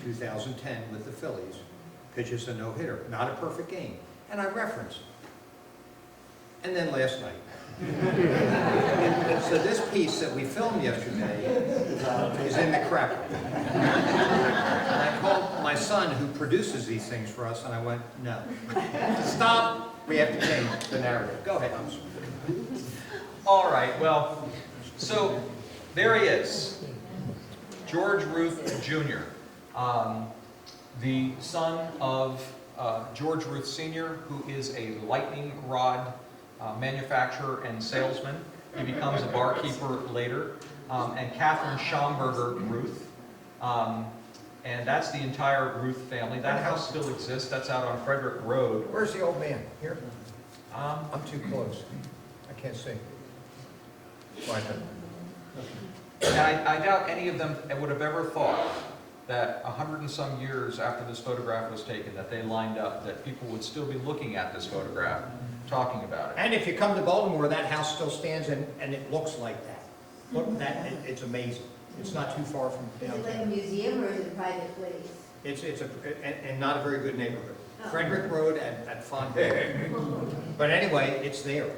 2010 with the Phillies, pitches a no-hitter, not a perfect game. And I reference. And then last night. So So this piece that we filmed yesterday is in the crap. And I called my son who produces these things for us and I went, no. Stop! We have to change the narrative. Go ahead, Hans. All right, well, so there he is, George Ruth Jr., the son of George Ruth Sr., who is a lightning rod manufacturer and salesman. He becomes a barkeeper later, and Catherine Schomburger Ruth. And that's the entire Ruth family. That house still exists. That's out on Frederick Road. Where's the old man? Here? Um, I'm too close. I can't see. Right there. And I doubt any of them would have ever thought that 100 and some years after this photograph was taken, that they lined up, that people would still be looking at this photograph, talking about it. And if you come to Baltimore, that house still stands and it looks like that. Look, it's amazing. It's not too far from Is it like a downtown. museum or is it a private place? It's and not a very good neighborhood. Oh. Frederick Road at Fontaine. But anyway, it's there.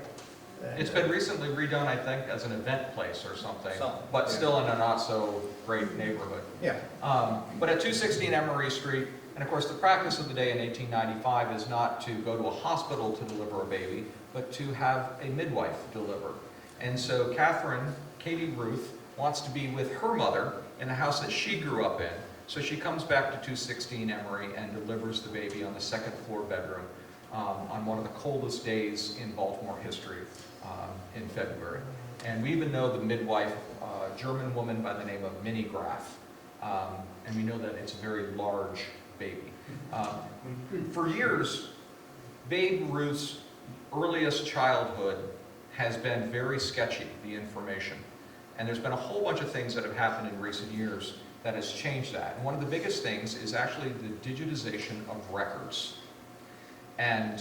It's been recently redone, I think, as an event place or something, Something, but yeah. still in a not so great neighborhood. Yeah. But at 216 Emery Street, and of course the practice of the day in 1895 is not to go to a hospital to deliver a baby, but to have a midwife deliver. And so Catherine, Katie Ruth, wants to be with her mother in the house that she grew up in. So she comes back to 216 Emery and delivers the baby on the second floor bedroom on one of the coldest days in Baltimore history in February. And we even know the midwife, a German woman by the name of Minnie Graf. And we know that it's a very large baby. For years, Babe Ruth's earliest childhood has been very sketchy, the information. And there's been a whole bunch of things that have happened in recent years that has changed that. And one of the biggest things is actually the digitization of records. And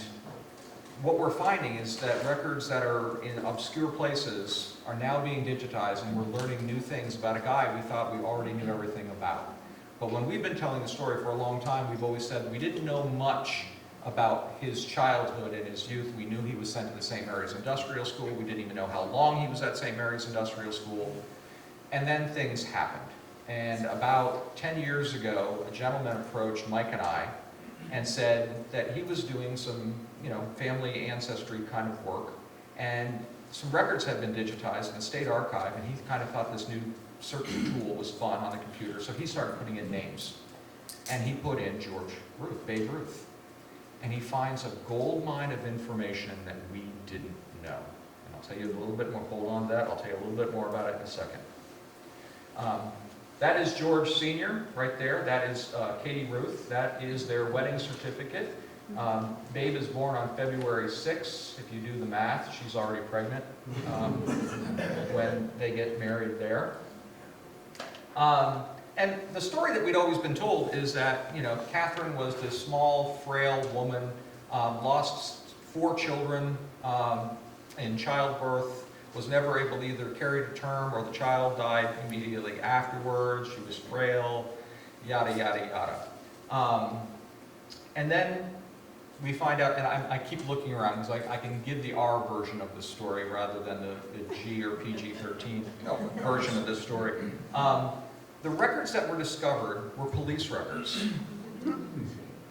what we're finding is that records that are in obscure places are now being digitized, and we're learning new things about a guy we thought we already knew everything about. But when we've been telling the story for a long time, we've always said we didn't know much about his childhood and his youth. We knew he was sent to the St. Mary's Industrial School. We didn't even know how long he was at St. Mary's Industrial School. And then things happened. And about 10 years ago, a gentleman approached Mike and I and said that he was doing some, family ancestry kind of work. And some records had been digitized in the state archive, and he kind of thought this new searching tool was fun on the computer. So he started putting in names. And he put in George Ruth, Babe Ruth. And he finds a gold mine of information that we didn't know. And I'll tell you a little bit more, hold on to that, I'll tell you a little bit more about it in a second. That is George Sr. right there, that is Katie Ruth, that is their wedding certificate. Babe is born on February 6th. If you do the math, she's already pregnant when they get married there. And the story that we'd always been told is that, Catherine was this small, frail woman, lost 4 children in childbirth, was never able to either carry to term or the child died immediately afterwards. She was frail, yada, yada, yada. And then we find out, and I keep looking around because I can give the R version of the story rather than the G or PG-13 version of this story. The records that were discovered were police records.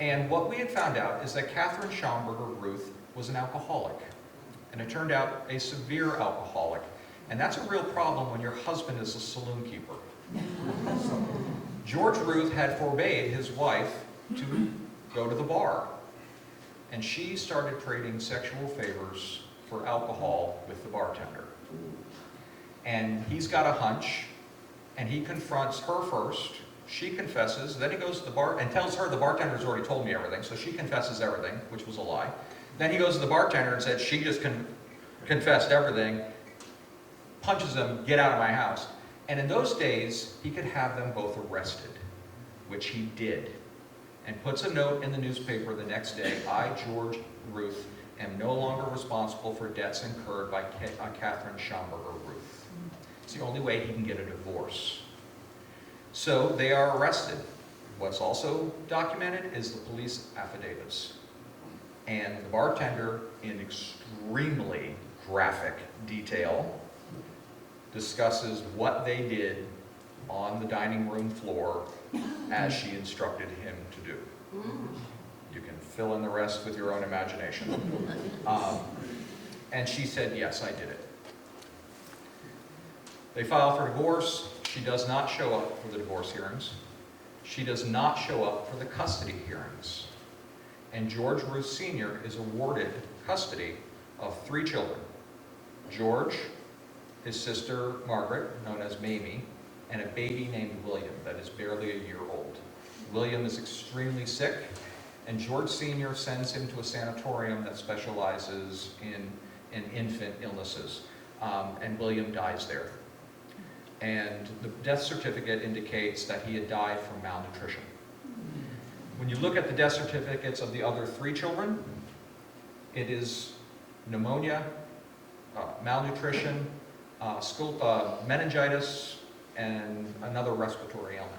And what we had found out is that Catherine Schomburger Ruth was an alcoholic. And it turned out a severe alcoholic. And that's a real problem when your husband is a saloon keeper. George Ruth had forbade his wife to go to the bar. And she started trading sexual favors for alcohol with the bartender. And he's got a hunch. And he confronts her first, she confesses, then he goes to the bar and tells her the bartender's already told me everything, so she confesses everything, which was a lie. Then he goes to the bartender and says, she just confessed everything, punches him, get out of my house. And in those days, he could have them both arrested, which he did, and puts a note in the newspaper the next day, I, George Ruth, am no longer responsible for debts incurred by Catherine Schomburger Ruth. It's the only way he can get a divorce. So they are arrested. What's also documented is the police affidavits. And the bartender, in extremely graphic detail, discusses what they did on the dining room floor as she instructed him to do. You can fill in the rest with your own imagination. And she said, yes, I did it. They file for divorce. She does not show up for the divorce hearings. She does not show up for the custody hearings. And George Ruth Sr. is awarded custody of 3 children. George, his sister Margaret, known as Mamie, and a baby named William that is barely a year old. William is extremely sick, and George Sr. sends him to a sanatorium that specializes in infant illnesses, and William dies there. And the death certificate indicates that he had died from malnutrition. When you look at the death certificates of the other 3 children, it is pneumonia, malnutrition, meningitis, and another respiratory ailment.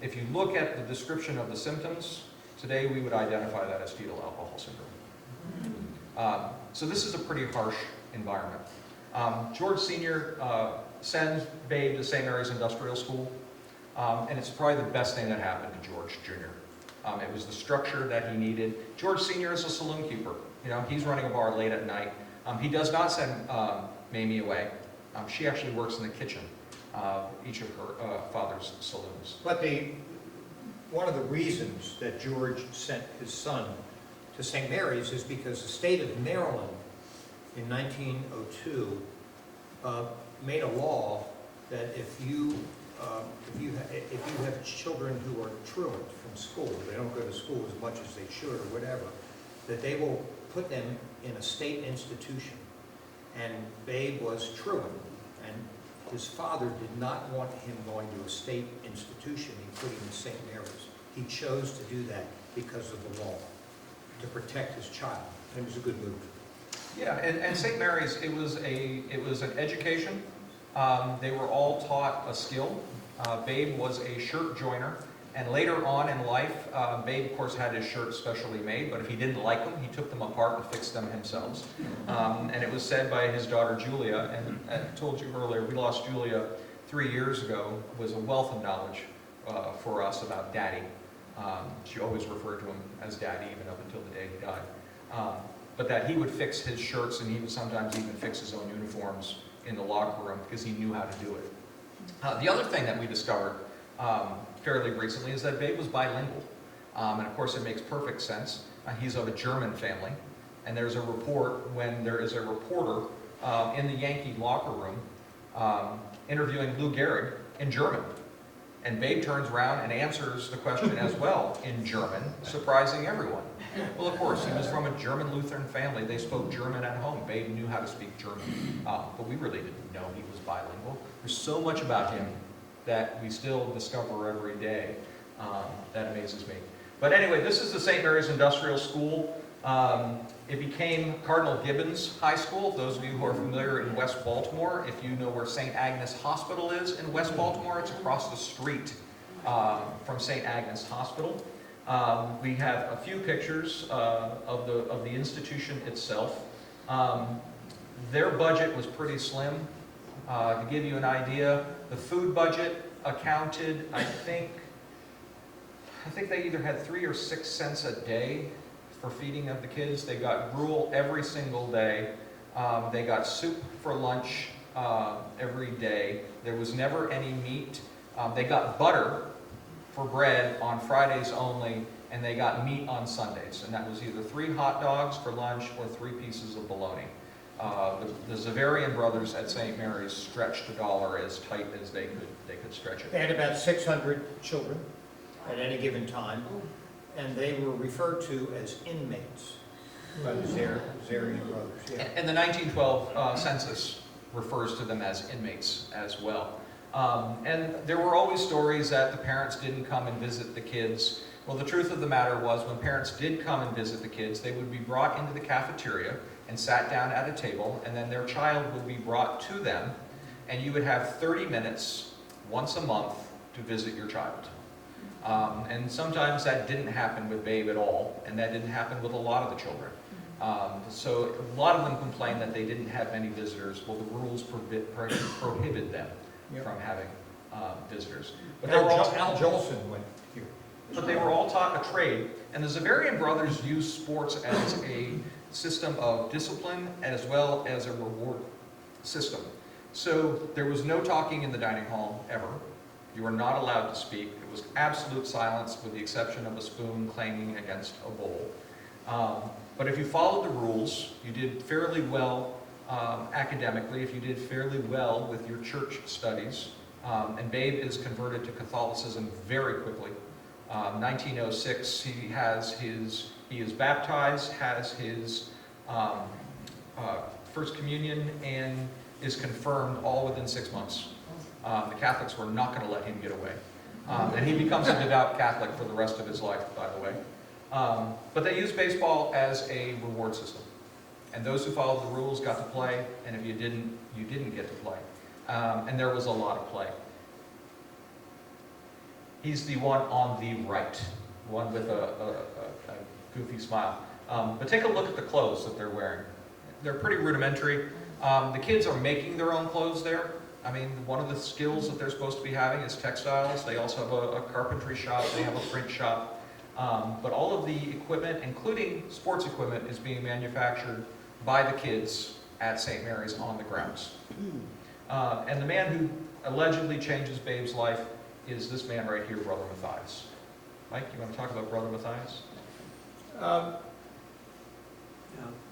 If you look at the description of the symptoms, today we would identify that as fetal alcohol syndrome. So this is a pretty harsh environment. George Sr. Sends Babe to St. Mary's Industrial School, and it's probably the best thing that happened to George Jr. It was the structure that he needed. George Sr. is a saloon keeper. You know, he's running a bar late at night. He does not send Mamie away. She actually works in the kitchen of each of her father's saloons. But one of the reasons that George sent his son to St. Mary's is because the state of Maryland in 1902 made a law that if you have children who are truant from school, they don't go to school as much as they should or whatever, that they will put them in a state institution. And Babe was truant, and his father did not want him going to a state institution. He put him in St. Mary's. He chose to do that because of the law, to protect his child. And it was a good move. Yeah, and St. Mary's, it was an education. They were all taught a skill. Babe was a shirt joiner, and later on in life, Babe, of course, had his shirts specially made, but if he didn't like them, he took them apart and fixed them himself. And it was said by his daughter Julia, and I told you earlier, we lost Julia 3 years ago, was a wealth of knowledge for us about Daddy. She always referred to him as Daddy, even up until the day he died. But that he would fix his shirts, and he would sometimes even fix his own uniforms in the locker room because he knew how to do it. The other thing that we discovered fairly recently is that Babe was bilingual. And of course it makes perfect sense. He's of a German family. And there's a report when there is a reporter in the Yankee locker room interviewing Lou Gehrig in German. And Babe turns around and answers the question as well in German, surprising everyone. Well, of course, he was from a German Lutheran family. They spoke German at home. Babe knew how to speak German. But we really didn't know he was bilingual. There's so much about him that we still discover every day that amazes me. But anyway, this is the St. Mary's Industrial School. It became Cardinal Gibbons High School. Those of you who are familiar in West Baltimore, if you know where St. Agnes Hospital is in West Baltimore, it's across the street from St. Agnes Hospital. We have a few pictures of the institution itself. Their budget was pretty slim. To give you an idea, the food budget accounted, I think they either had 3 or 6 cents a day for feeding of the kids. They got gruel every single day. They got soup for lunch every day. There was never any meat. They got butter for bread on Fridays only, and they got meat on Sundays. And that was either 3 hot dogs for lunch or 3 pieces of bologna. The Zavarian brothers at St. Mary's stretched the dollar as tight as they could stretch it. They had about 600 children at any given time, and they were referred to as inmates by the Zavarian brothers. Yeah. And the 1912 census refers to them as inmates as well. And there were always stories that the parents didn't come and visit the kids. Well, the truth of the matter was, when parents did come and visit the kids, they would be brought into the cafeteria and sat down at a table, and then their child would be brought to them, and you would have 30 minutes once a month to visit your child. And sometimes that didn't happen with Babe at all, and that didn't happen with a lot of the children. So a lot of them complained that they didn't have many visitors. Well, the rules prohibit them Yep. from having visitors. But they were Al Jolson went here. But they were all taught a trade, and the Zavarian brothers used sports as a system of discipline as well as a reward system. So there was no talking in the dining hall ever. You were not allowed to speak. It was absolute silence with the exception of a spoon clanging against a bowl. But if you followed the rules, you did fairly well academically, if you did fairly well with your church studies, and Babe is converted to Catholicism very quickly. 1906, he is baptized, has his First Communion, and is confirmed all within 6 months. The Catholics were not going to let him get away. And he becomes a devout Catholic for the rest of his life, by the way. But they used baseball as a reward system. And those who followed the rules got to play, and if you didn't get to play. And there was a lot of play. He's the one on the right, one with a goofy smile. But take a look at the clothes that they're wearing. They're pretty rudimentary. The kids are making their own clothes there. I mean, one of the skills that they're supposed to be having is textiles. They also have a carpentry shop. They have a print shop. But all of the equipment, including sports equipment, is being manufactured by the kids at St. Mary's on the grounds. And the man who allegedly changes Babe's life is this man right here, Brother Matthias. Mike, you want to talk about Brother Matthias?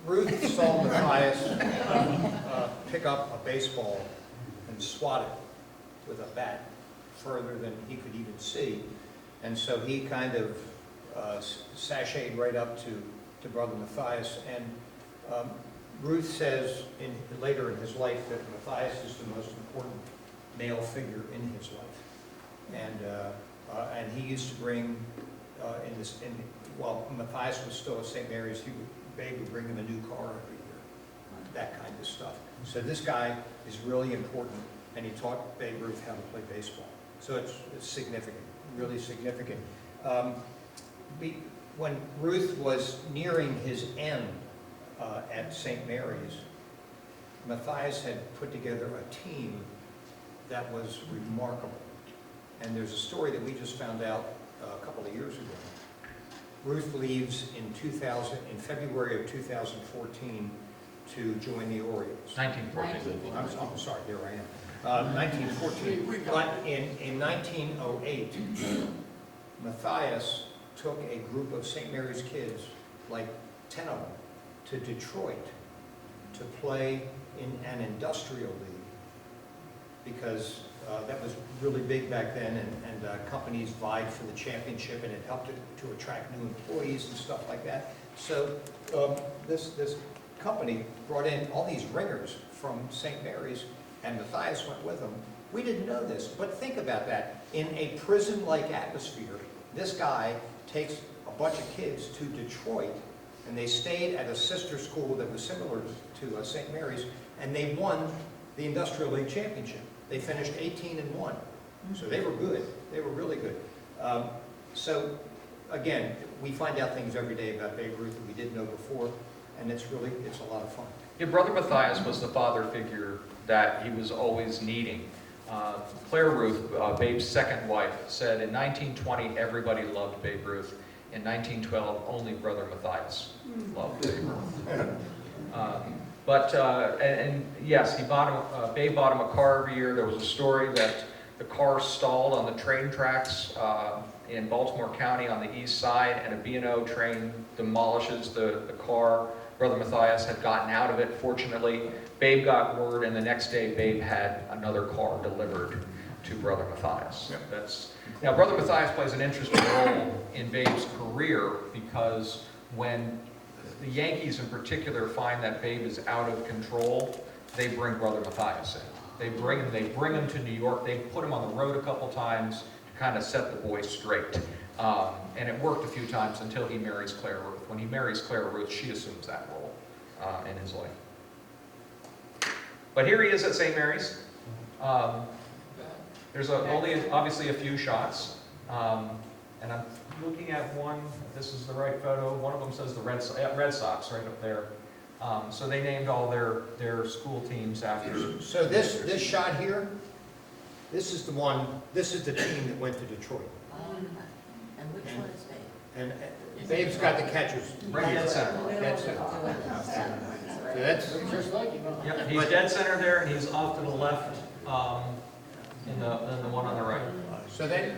Ruth saw Matthias pick up a baseball and swat it with a bat further than he could even see. And so he kind of sashayed right up to Brother Matthias. And Ruth says later in his life that Matthias is the most important male figure in his life. And he used to bring, while Matthias was still at St. Mary's, Babe would bring him a new car every year, that kind of stuff. So this guy is really important, and he taught Babe Ruth how to play baseball. So it's significant, really significant. When Ruth was nearing his end at St. Mary's, Matthias had put together a team that was remarkable. And there's a story that we just found out a couple of years ago. Ruth leaves in February of 2014 to join the Orioles. 1914. I'm sorry, there I am. 1914. But in 1908, Matthias took a group of St. Mary's kids, like 10 of them, to Detroit to play in an industrial league because that was really big back then, and companies vied for the championship, and it helped to attract new employees and stuff like that. So this company brought in all these ringers from St. Mary's, and Matthias went with them. We didn't know this, but think about that. In a prison-like atmosphere, this guy takes a bunch of kids to Detroit, and they stayed at a sister school that was similar to St. Mary's, and they won the Industrial League Championship. They finished 18-1, so they were good. They were really good. So again, we find out things every day about Babe Ruth that we didn't know before, and it's a lot of fun. Yeah, Brother Matthias was the father figure that he was always needing. Claire Ruth, Babe's second wife, said in 1920 everybody loved Babe Ruth. In 1912, only Brother Matthias loved Babe Ruth. And yes, Babe bought him a car every year. There was a story that the car stalled on the train tracks in Baltimore County on the east side, and a B&O train demolishes the car. Brother Matthias had gotten out of it, fortunately. Babe got word, and the next day Babe had another car delivered to Brother Matthias. Yep. Now, Brother Matthias plays an interesting role in Babe's career because when the Yankees in particular find that Babe is out of control, they bring Brother Matthias in. They bring him to New York. They put him on the road a couple times to kind of set the boy straight. And it worked a few times until he marries Claire Ruth. When he marries Claire Ruth, she assumes that role in his life. But here he is at St. Mary's. There's only obviously a few shots. And I'm looking at one, if this is the right photo, one of them says the Red Sox right up there. So they named all their school teams after. So this shot here, this is the one, this is the team that went to Detroit. And which one is Babe? And Babe's got the catchers. Right dead center. Dead center. So that's, Just like him, huh? Yep, he's dead center there, and he's off to the left in the one on the right. so they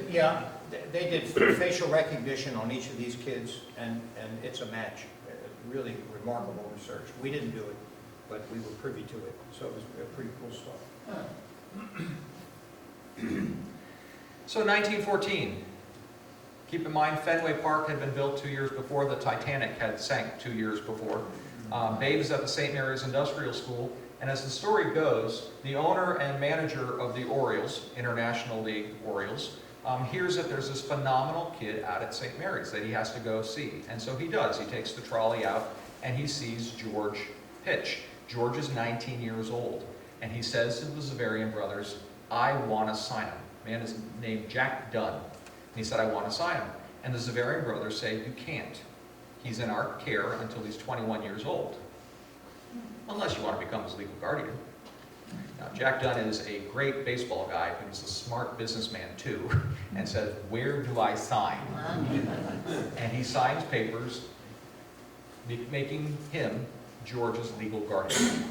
did facial recognition on each of these kids, and it's a match. Really remarkable research. We didn't do it, but we were privy to it, so it was pretty cool stuff. So 1914. Keep in mind, Fenway Park had been built 2 years before. The Titanic had sank 2 years before. Babe is at the St. Mary's Industrial School, and as the story goes, the owner and manager of the Orioles, International League Orioles, hears that there's this phenomenal kid out at St. Mary's that he has to go see. And so he does. He takes the trolley out, and he sees George pitch. George is 19 years old, and he says to the Zavarian brothers, I want to sign him. Man is named Jack Dunn. And he said, I want to sign him. And the Zavarian brothers say, you can't. He's in our care until he's 21 years old. Unless you want to become his legal guardian. Now, Jack Dunn is a great baseball guy who's a smart businessman too, and says, where do I sign? And he signs papers making him George's legal guardian.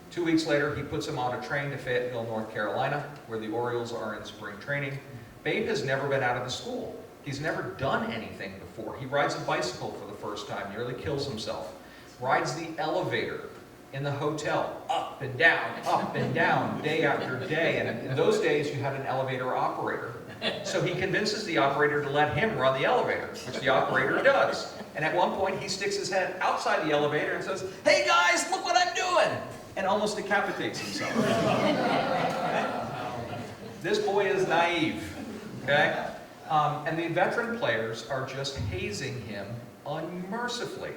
2 weeks later, he puts him on a train to Fayetteville, North Carolina, where the Orioles are in spring training. Babe has never been out of the school. He's never done anything before. He rides a bicycle for the first time, nearly kills himself. Rides the elevator in the hotel, up and down, day after day. And in those days, you had an elevator operator. So he convinces the operator to let him run the elevator, which the operator does. And at one point, he sticks his head outside the elevator and says, hey guys, look what I'm doing! And almost decapitates himself. This boy is naive, okay? And the veteran players are just hazing him unmercifully,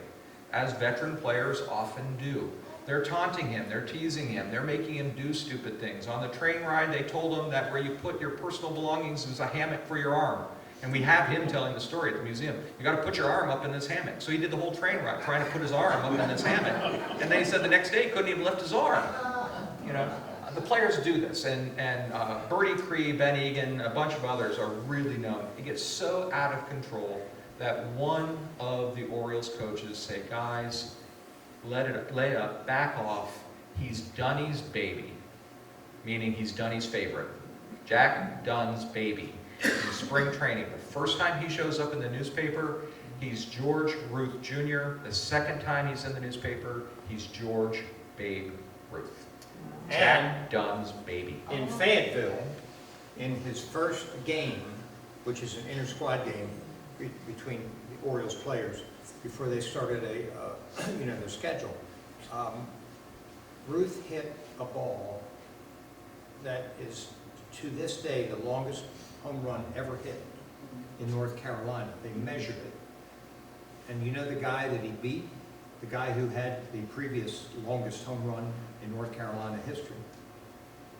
as veteran players often do. They're taunting him, they're teasing him, they're making him do stupid things. On the train ride, they told him that where you put your personal belongings is a hammock for your arm. And we have him telling the story at the museum. You got to put your arm up in this hammock. So he did the whole train ride trying to put his arm up in this hammock. And then he said the next day he couldn't even lift his arm. You know, the players do this, and Bertie Cree, Ben Egan, a bunch of others are really known. It gets so out of control that one of the Orioles coaches say, guys, lay it up, back off. He's Dunny's baby, meaning he's Dunny's favorite. Jack Dunn's baby. In spring training, the first time he shows up in the newspaper, he's George Ruth Jr. The second time he's in the newspaper, he's George Babe Ruth. Jack Dunn's baby. In Fayetteville, in his first game, which is an inter-squad game between the Orioles players before they started their schedule, Ruth hit a ball that is to this day the longest home run ever hit in North Carolina. They measured it. And you know the guy that he beat? The guy who had the previous longest home run in North Carolina history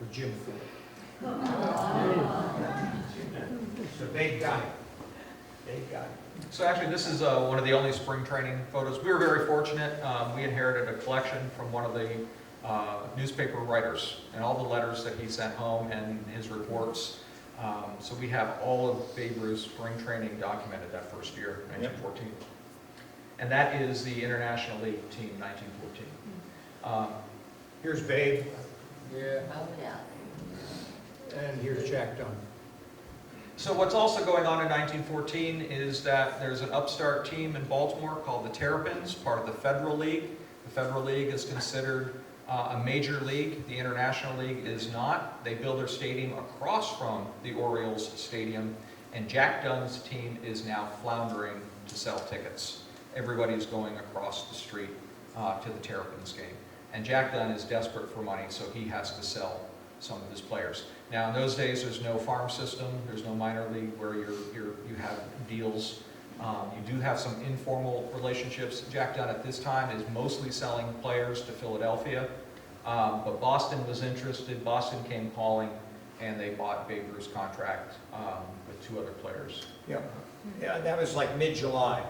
was Jim Ford. So Babe got it. Babe got it. So actually, this is one of the only spring training photos. We were very fortunate. We inherited a collection from one of the newspaper writers and all the letters that he sent home and his reports. So we have all of Babe Ruth's spring training documented that first year, 1914. Yep. And that is the International League team, 1914. Here's Babe, Yeah. Oh, yeah. and here's Jack Dunn. So what's also going on in 1914 is that there's an upstart team in Baltimore called the Terrapins, part of the Federal League. The Federal League is considered a major league. The International League is not. They build their stadium across from the Orioles stadium, and Jack Dunn's team is now floundering to sell tickets. Everybody's going across the street to the Terrapins game. And Jack Dunn is desperate for money, so he has to sell some of his players. Now, in those days, there's no farm system. There's no minor league where you have deals. You do have some informal relationships. Jack Dunn at this time is mostly selling players to Philadelphia, but Boston was interested. Boston came calling, and they bought Babe Ruth's contract with 2 other players. Yeah, yeah, that was like mid-July,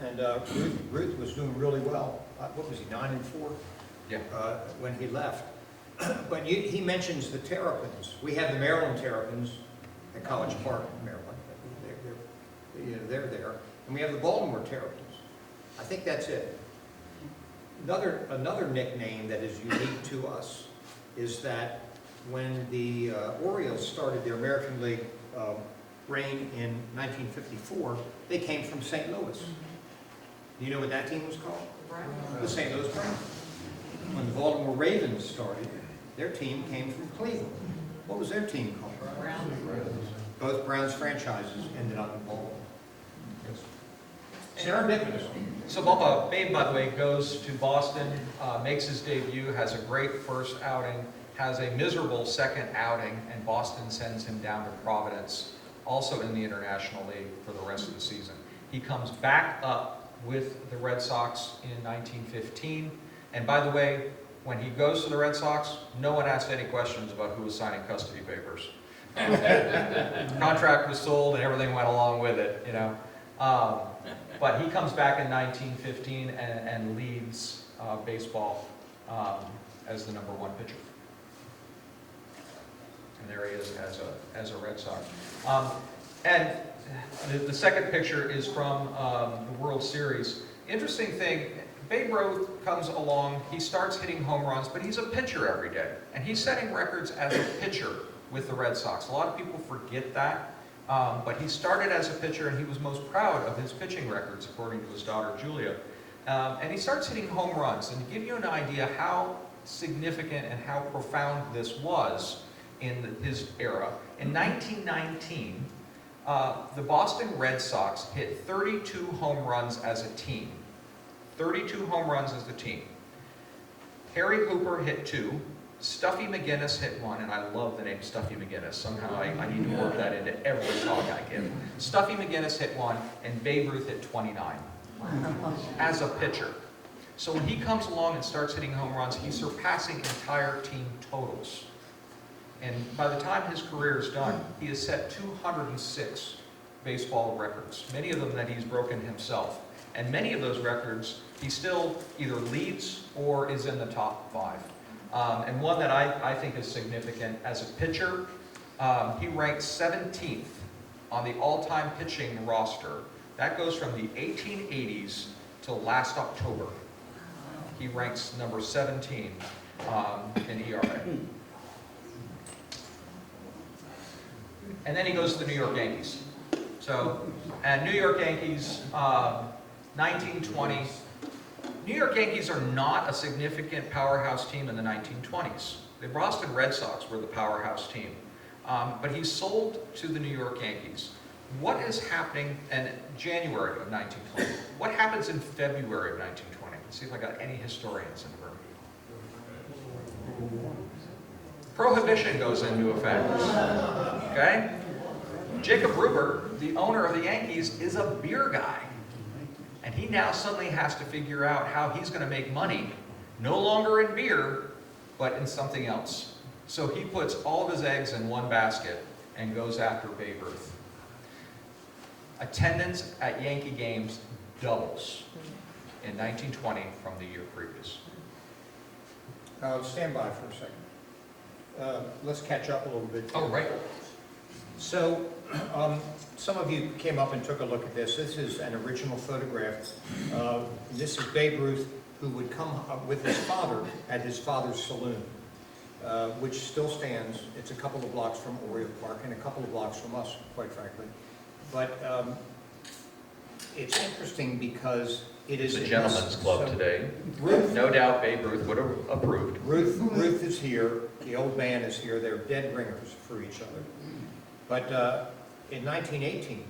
and Ruth was doing really well. What was he, 9-4? Yeah. When he left. But he mentions the Terrapins. We have the Maryland Terrapins at College Park, Maryland. They're there. And we have the Baltimore Terrapins. I think that's it. Another nickname that is unique to us is that when the Orioles started their American League reign in 1954, they came from St. Louis. Do you know what that team was called? The St. Louis Browns. When the Baltimore Ravens started, their team came from Cleveland. What was their team called? Both Browns franchises ended up in Baltimore. Serendipitous. So Babe, by the way, goes to Boston, makes his debut, has a great first outing, has a miserable second outing, and Boston sends him down to Providence, also in the International League, for the rest of the season. He comes back up with the Red Sox in 1915, and by the way, when he goes to the Red Sox, no one asked any questions about who was signing custody papers. Contract was sold and everything went along with it, you know. But he comes back in 1915 and leads baseball as the #1 pitcher. And there he is as a Red Sox. And the second picture is from the World Series. Interesting thing, Babe Ruth comes along, he starts hitting home runs, but he's a pitcher every day. And he's setting records as a pitcher with the Red Sox. A lot of people forget that. But he started as a pitcher, and he was most proud of his pitching records, according to his daughter, Julia. And he starts hitting home runs. And to give you an idea how significant and how profound this was in his era, in 1919, the Boston Red Sox hit 32 home runs as a team. 32 home runs as a team. Harry Hooper hit 2. Stuffy McGinnis hit 1, and I love the name Stuffy McGinnis. Somehow I need to work that into every talk I give. Stuffy McGinnis hit 1, and Babe Ruth hit 29 as a pitcher. So when he comes along and starts hitting home runs, he's surpassing entire team totals. And by the time his career is done, he has set 206 baseball records, many of them that he's broken himself. And many of those records, he still either leads or is in the top 5. And one that I think is significant as a pitcher, he ranks 17th on the all-time pitching roster. That goes from the 1880s till last October. He ranks number 17 in ERA. And then he goes to the New York Yankees. So, and New York Yankees, 1920. New York Yankees are not a significant powerhouse team in the 1920s. The Boston Red Sox were the powerhouse team. But he's sold to the New York Yankees. What is happening in January of 1920? What happens in February of 1920? Let's see if I got any historians in the room. Prohibition goes into effect. Okay? Jacob Ruber, the owner of the Yankees, is a beer guy. And he now suddenly has to figure out how he's going to make money, no longer in beer, but in something else. So he puts all of his eggs in one basket and goes after Babe Ruth. Attendance at Yankee games doubles in 1920 from the year previous. Stand by for a second. Let's catch up a little bit. Oh, right. So, some of you came up and took a look at this. This is an original photograph. This is Babe Ruth, who would come up with his father at his father's saloon, which still stands. It's a couple of blocks from Oriole Park and a couple of blocks from us, quite frankly. But it's interesting because it is It's a gentleman's club today. Ruth, No doubt Babe Ruth would have approved. Ruth is here. The old man is here. They're dead ringers for each other. But in 1918,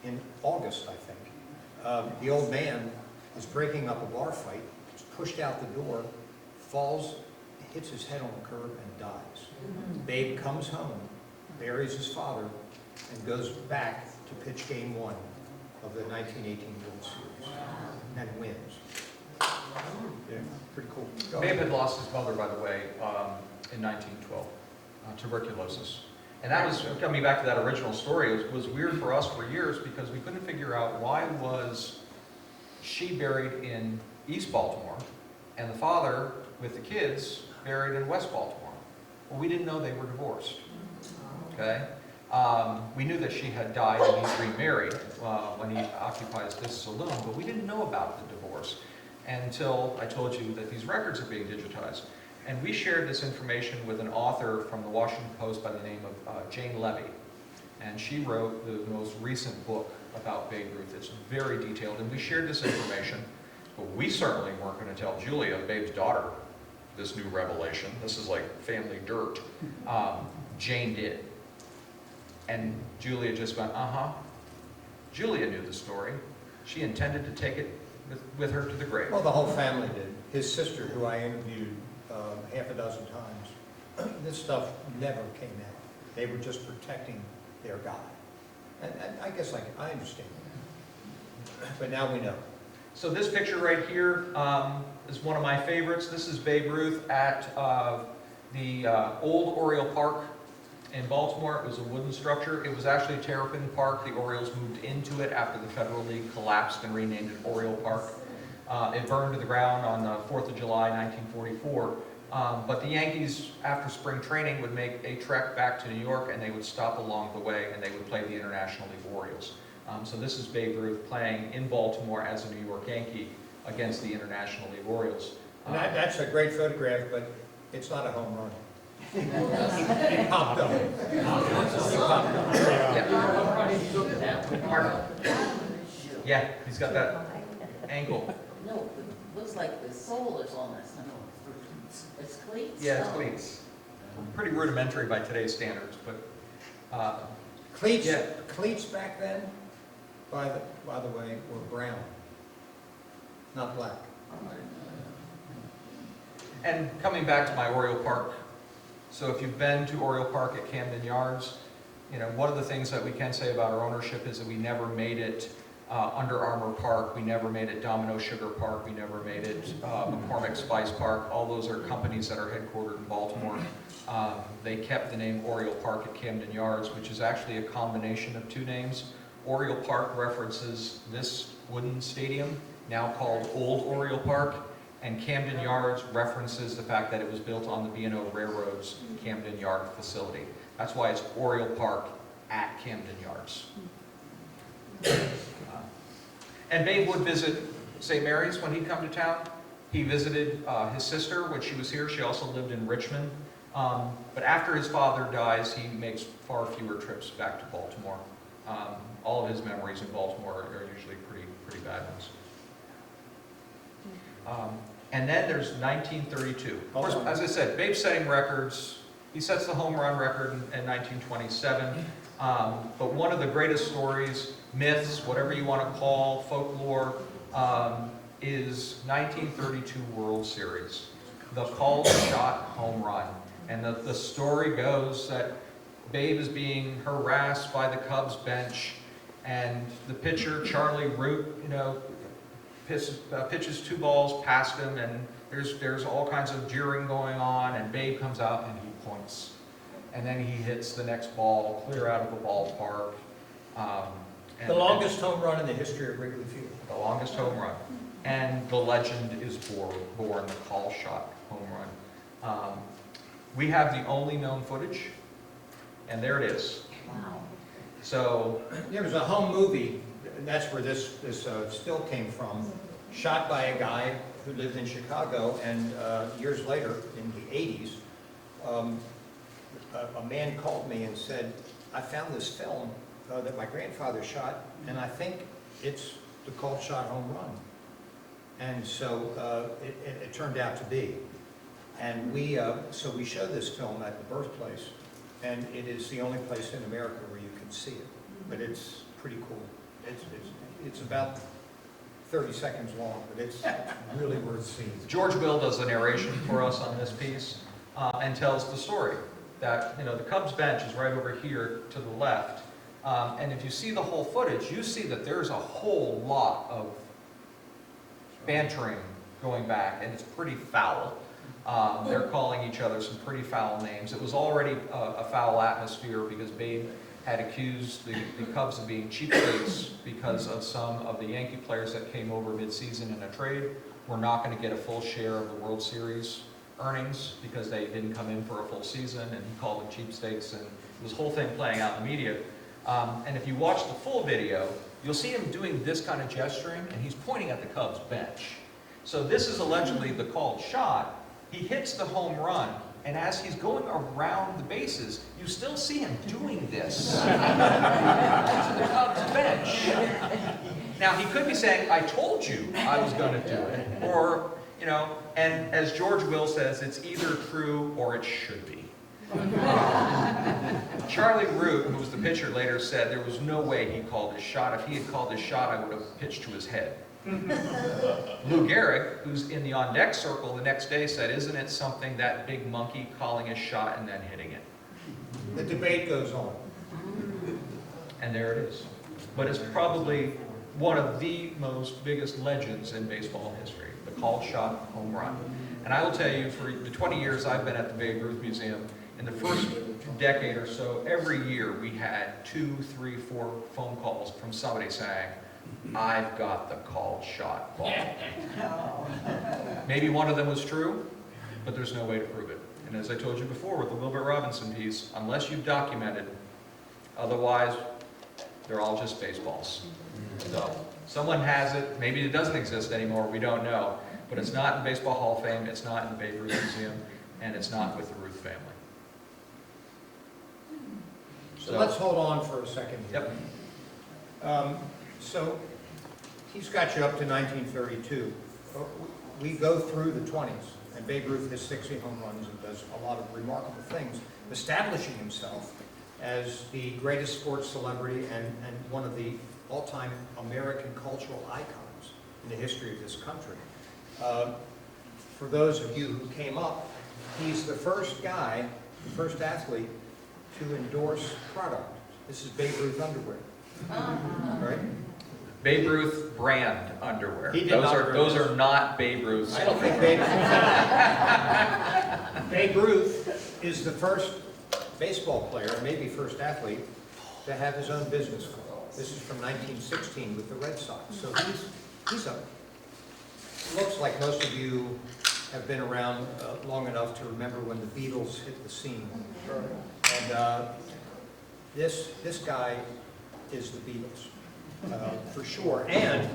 in August, I think, the old man is breaking up a bar fight, is pushed out the door, falls, hits his head on the curb, and dies. Babe comes home, buries his father, and goes back to pitch game 1 of the 1918 World Series, and wins. Yeah, pretty cool. Go Babe ahead. had lost his mother, by the way, in 1912. tuberculosis. And that was, coming back to that original story, it was weird for us for years because we couldn't figure out why was she buried in East Baltimore and the father with the kids buried in West Baltimore. Well, we didn't know they were divorced, okay? We knew that she had died and he's remarried when he occupies this saloon, but we didn't know about the divorce until I told you that these records are being digitized. And we shared this information with an author from the Washington Post by the name of Jane Levy. And she wrote the most recent book about Babe Ruth. It's very detailed, and we shared this information, but we certainly weren't going to tell Julia, Babe's daughter, this new revelation. This is like family dirt. Jane did. And Julia just went, uh-huh. Julia knew the story. She intended to take it with her to the grave. Well, the whole family did. His sister, who I interviewed half a dozen times, this stuff never came out. They were just protecting their guy. And I guess I understand that. But now we know. So this picture right here is one of my favorites. This is Babe Ruth at the old Oriole Park in Baltimore. It was a wooden structure. It was actually a terrapin park. The Orioles moved into it after the Federal League collapsed and renamed it Oriole Park. It burned to the ground on the 4th of July, 1944. But the Yankees, after spring training, would make a trek back to New York, and they would stop along the way, and they would play the International League Orioles. So this is Babe Ruth playing in Baltimore as a New York Yankee against the International League Orioles. And that's a great photograph, but it's not a home run. It popped up. It popped up. Yeah, he's got that ankle. No, it looks like the sole is on this. It's cleats? Yeah, it's cleats. Pretty rudimentary by today's standards, but Cleats, yeah. cleats back then, by the way, were brown, not black. And coming back to my Oriole Park, so if you've been to Oriole Park at Camden Yards, you know, one of the things that we can say about our ownership is that we never made it Under Armour Park, we never made it Domino Sugar Park, we never made it McCormick Spice Park. All those are companies that are headquartered in Baltimore. They kept the name Oriole Park at Camden Yards, which is actually a combination of two names. Oriole Park references this wooden stadium, now called Old Oriole Park, and Camden Yards references the fact that it was built on the B&O Railroad's Camden Yard facility. That's why it's Oriole Park at Camden Yards. And Babe would visit St. Mary's when he'd come to town. He visited his sister when she was here. She also lived in Richmond. But after his father dies, he makes far fewer trips back to Baltimore. All of his memories in Baltimore are usually pretty bad ones. And then there's 1932. Of course, as I said, Babe's setting records. He sets the home run record in 1927. But one of the greatest stories, myths, whatever you want to call, folklore, is 1932 World Series. The called shot home run. And the story goes that Babe is being harassed by the Cubs bench, and the pitcher, Charlie Root, you know, pitches two balls past him, and there's all kinds of jeering going on, and Babe comes out and he points. And then he hits the next ball clear out of the ballpark. The longest home run in the history of Wrigley Field. The longest home run. And the legend is born, the call shot home run. We have the only known footage, and there it is. Wow. So, There was a home movie, and that's where this still came from, shot by a guy who lived in Chicago, and years later, in the 80s, a man called me and said, I found this film that my grandfather shot, and I think it's the called shot home run. And so it turned out to be. And so we show this film at the Birthplace, and it is the only place in America where you can see it. But it's pretty cool. It's about 30 seconds long, but it's really worth seeing. George Will does the narration for us on this piece and tells the story that, you know, the Cubs bench is right over here to the left. And if you see the whole footage, you see that there's a whole lot of bantering going back, and it's pretty foul. They're calling each other some pretty foul names. It was already a foul atmosphere because Babe had accused the Cubs of being cheapskates because of some of the Yankee players that came over midseason in a trade were not going to get a full share of the World Series earnings because they didn't come in for a full season, and he called them cheapskates, and this whole thing playing out in the media. And if you watch the full video, you'll see him doing this kind of gesturing, and he's pointing at the Cubs bench. So this is allegedly the called shot. He hits the home run, and as he's going around the bases, you still see him doing this to the Cubs bench. Now, he could be saying, I told you I was going to do it, or, you know, and as George Will says, it's either true or it should be. Charlie Root, who was the pitcher, later said there was no way he called his shot. If he had called his shot, I would have pitched to his head. Lou Gehrig, who's in the on-deck circle the next day, said, isn't it something that big monkey calling his shot and then hitting it? The debate goes on. And there it is. But it's probably one of the most biggest legends in baseball history, the called shot home run. And I will tell you, for the 20 years I've been at the Babe Ruth Museum, in the first decade or so, every year we had 2, 3, 4 phone calls from somebody saying, I've got the called shot ball. Maybe one of them was true, but there's no way to prove it. And as I told you before with the Wilbert Robinson piece, unless you've documented, otherwise they're all just baseballs. So someone has it, maybe it doesn't exist anymore, we don't know, but it's not in the Baseball Hall of Fame, it's not in the Babe Ruth Museum, and it's not with the Ruth family. So let's hold on for a second here. Yep. So he's got you up to 1932. We go through the 20s, and Babe Ruth has 60 home runs and does a lot of remarkable things, establishing himself as the greatest sports celebrity and one of the all-time American cultural icons in the history of this country. For those of you who came up, he's the first guy, the first athlete to endorse product. This is Babe Ruth underwear, right? Babe Ruth brand underwear. He did Those are not Babe Ruth's. I don't think Babe Ruth is the first baseball player, maybe first athlete, to have his own business club. This is from 1916 with the Red Sox. So he's looks like most of you have been around long enough to remember when the Beatles hit the scene. And this guy is the Beatles, for sure. And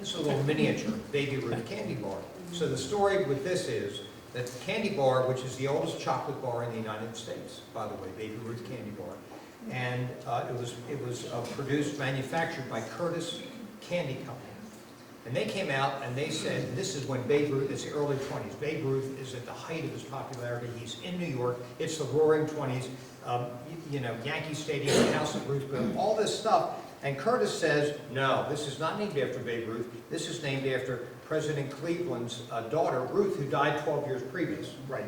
it's a little miniature Baby Ruth candy bar. So the story with this is that the candy bar, which is the oldest chocolate bar in the United States, by the way, Baby Ruth candy bar, and it was produced, manufactured by Curtis Candy Company. And they came out and they said, and this is when Babe Ruth, it's the early 20s. Babe Ruth is at the height of his popularity. He's in New York. It's the roaring 20s. You know, Yankee Stadium, the House of Ruth, all this stuff. And Curtis says, no, this is not named after Babe Ruth. This is named after President Cleveland's daughter, Ruth, who died 12 years previous. Right.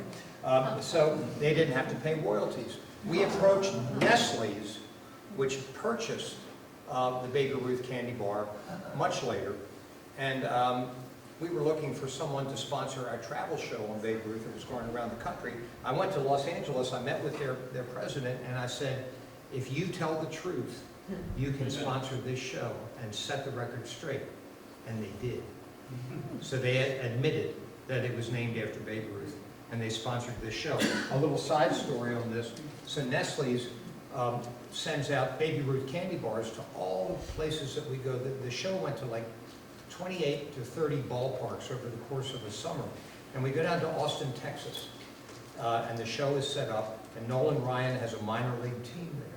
So they didn't have to pay royalties. We approached Nestle's, which purchased the Baby Ruth candy bar much later. And we were looking for someone to sponsor our travel show on Babe Ruth that was going around the country. I went to Los Angeles, I met with their president, and I said, if you tell the truth, you can sponsor this show and set the record straight. And they did. So they admitted that it was named after Babe Ruth, and they sponsored this show. A little side story on this. So Nestle's sends out Baby Ruth candy bars to all the places that we go. The show went to like 28 to 30 ballparks over the course of the summer. And we go down to Austin, Texas, and the show is set up, and Nolan Ryan has a minor league team there.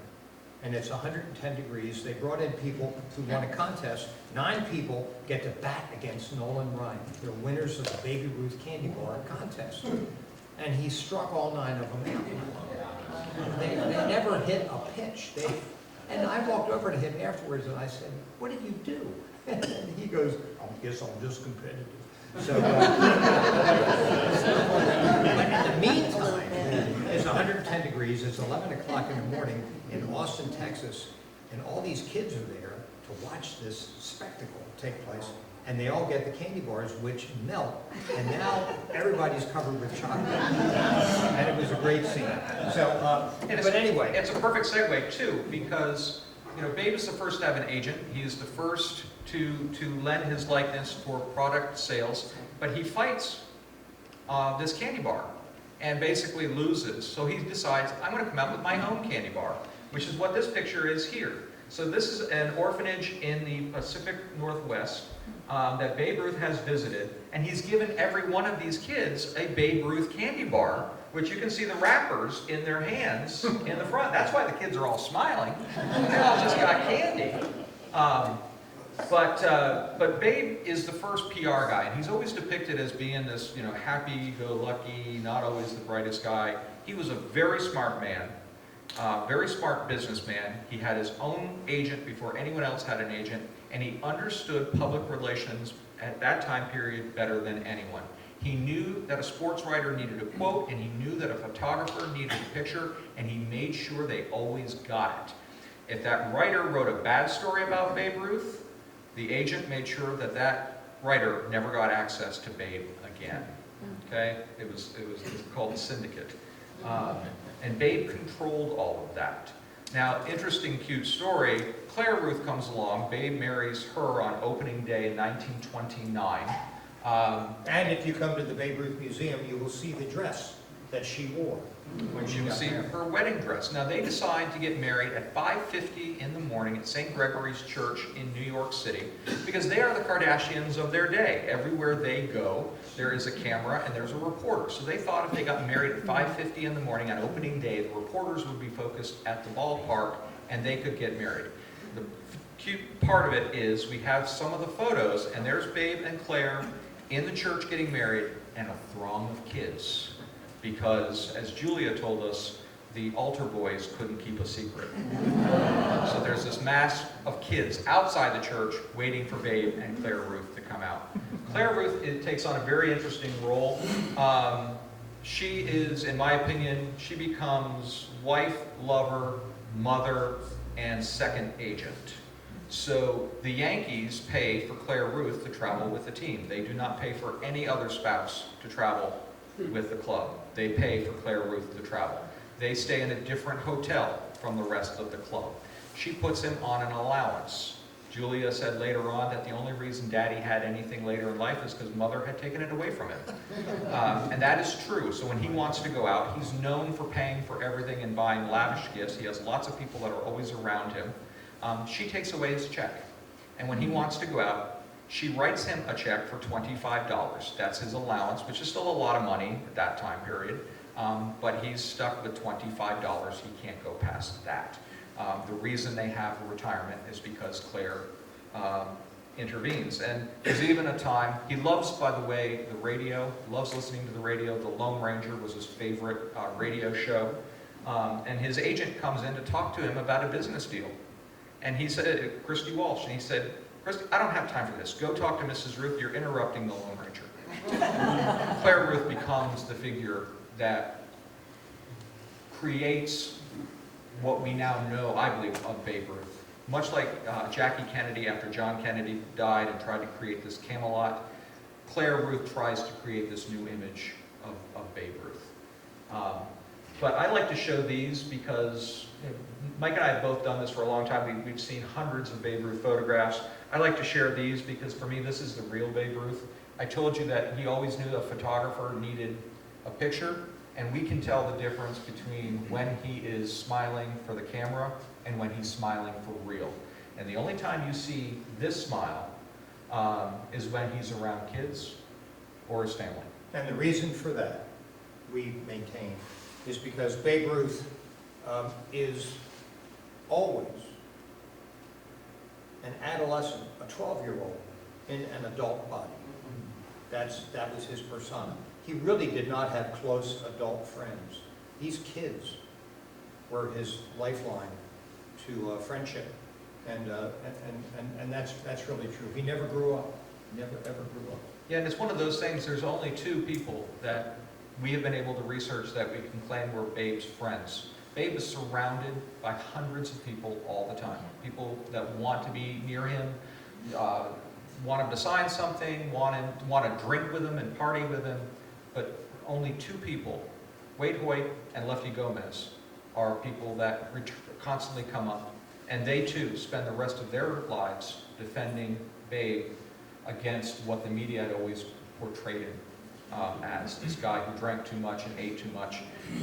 And it's 110 degrees. They brought in people who won a contest. 9 people get to bat against Nolan Ryan. They're winners of the Baby Ruth Candy Bar contest. And he struck all 9 of them out. They never hit a pitch. And I walked over to him afterwards and I said, what did you do? And he goes, I guess I'm just competitive. So, but in the meantime, it's 110 degrees, it's 11 o'clock in the morning in Austin, Texas, and all these kids are there to watch this spectacle take place. and they all get the candy bars, which melt, and now everybody's covered with chocolate. And it was a great scene. So, but anyway. It's a perfect segue too, because, you know, Babe is the first to have an agent. He's the first to lend his likeness for product sales, but he fights this candy bar and basically loses. So he decides, I'm going to come out with my own candy bar, which is what this picture is here. So this is an orphanage in the Pacific Northwest that Babe Ruth has visited, and he's given every one of these kids a Babe Ruth candy bar, which you can see the wrappers in their hands in the front. That's why the kids are all smiling. They all just got candy. But Babe is the first PR guy, and he's always depicted as being this, you know, happy-go-lucky, not always the brightest guy. He was a very smart man, very smart businessman. He had his own agent before anyone else had an agent, and he understood public relations at that time period better than anyone. He knew that a sports writer needed a quote, and he knew that a photographer needed a picture, and he made sure they always got it. If that writer wrote a bad story about Babe Ruth, the agent made sure that that writer never got access to Babe again. Okay? It was called the syndicate. And Babe controlled all of that. Now, interesting, cute story, Claire Ruth comes along. Babe marries her on opening day in 1929. And if you come to the Babe Ruth Museum, you will see the dress that she wore when she You got see married. her wedding dress. Now, they decide to get married at 5:50 in the morning at St. Gregory's Church in New York City, because they are the Kardashians of their day. Everywhere they go, there is a camera and there's a reporter. So they thought if they got married at 5:50 in the morning on opening day, the reporters would be focused at the ballpark and they could get married. The cute part of it is we have some of the photos, and there's Babe and Claire in the church getting married, and a throng of kids. Because, as Julia told us, the altar boys couldn't keep a secret. So there's this mass of kids outside the church waiting for Babe and Claire Ruth to come out. Claire Ruth, it takes on a very interesting role. She is, in my opinion, she becomes wife, lover, mother, and second agent. So the Yankees pay for Claire Ruth to travel with the team. They do not pay for any other spouse to travel with the club. They pay for Claire Ruth to travel. They stay in a different hotel from the rest of the club. She puts him on an allowance. Julia said later on that the only reason Daddy had anything later in life is because Mother had taken it away from him. And that is true. So when he wants to go out, he's known for paying for everything and buying lavish gifts. He has lots of people that are always around him. She takes away his check. And when he wants to go out, she writes him a check for $25. That's his allowance, which is still a lot of money at that time period. But he's stuck with $25. He can't go past that. The reason they have a retirement is because Claire intervenes. And there's even a time, he loves, by the way, the radio, loves listening to the radio. The Lone Ranger was his favorite radio show. And his agent comes in to talk to him about a business deal. And he said, Christy Walsh, and he said, Christy, I don't have time for this. Go talk to Mrs. Ruth. You're interrupting the Lone Ranger. Claire Ruth becomes the figure that creates what we now know, I believe, of Babe Ruth. Much like Jackie Kennedy, after John Kennedy died and tried to create this Camelot, Claire Ruth tries to create this new image of Babe Ruth. But I like to show these because Mike and I have both done this for a long time. We've seen hundreds of Babe Ruth photographs. I like to share these because for me this is the real Babe Ruth. I told you that he always knew a photographer needed a picture, and we can tell the difference between when he is smiling for the camera and when he's smiling for real. And the only time you see this smile is when he's around kids or his family. And the reason for that, we maintain, is because Babe Ruth is always an adolescent, a 12-year-old in an adult body. That was his persona. He really did not have close adult friends. These kids were his lifeline to friendship, and that's really true. He never grew up. Never ever grew up. Yeah, and it's one of those things. There's only two people that we have been able to research that we can claim were Babe's friends. Babe is surrounded by hundreds of people all the time. People that want to be near him. want him to sign something, want to drink with him and party with him, but only two people, Wade Hoyt and Lefty Gomez, are people that constantly come up, and they too spend the rest of their lives defending Babe against what the media had always portrayed him as, this guy who drank too much and ate too much.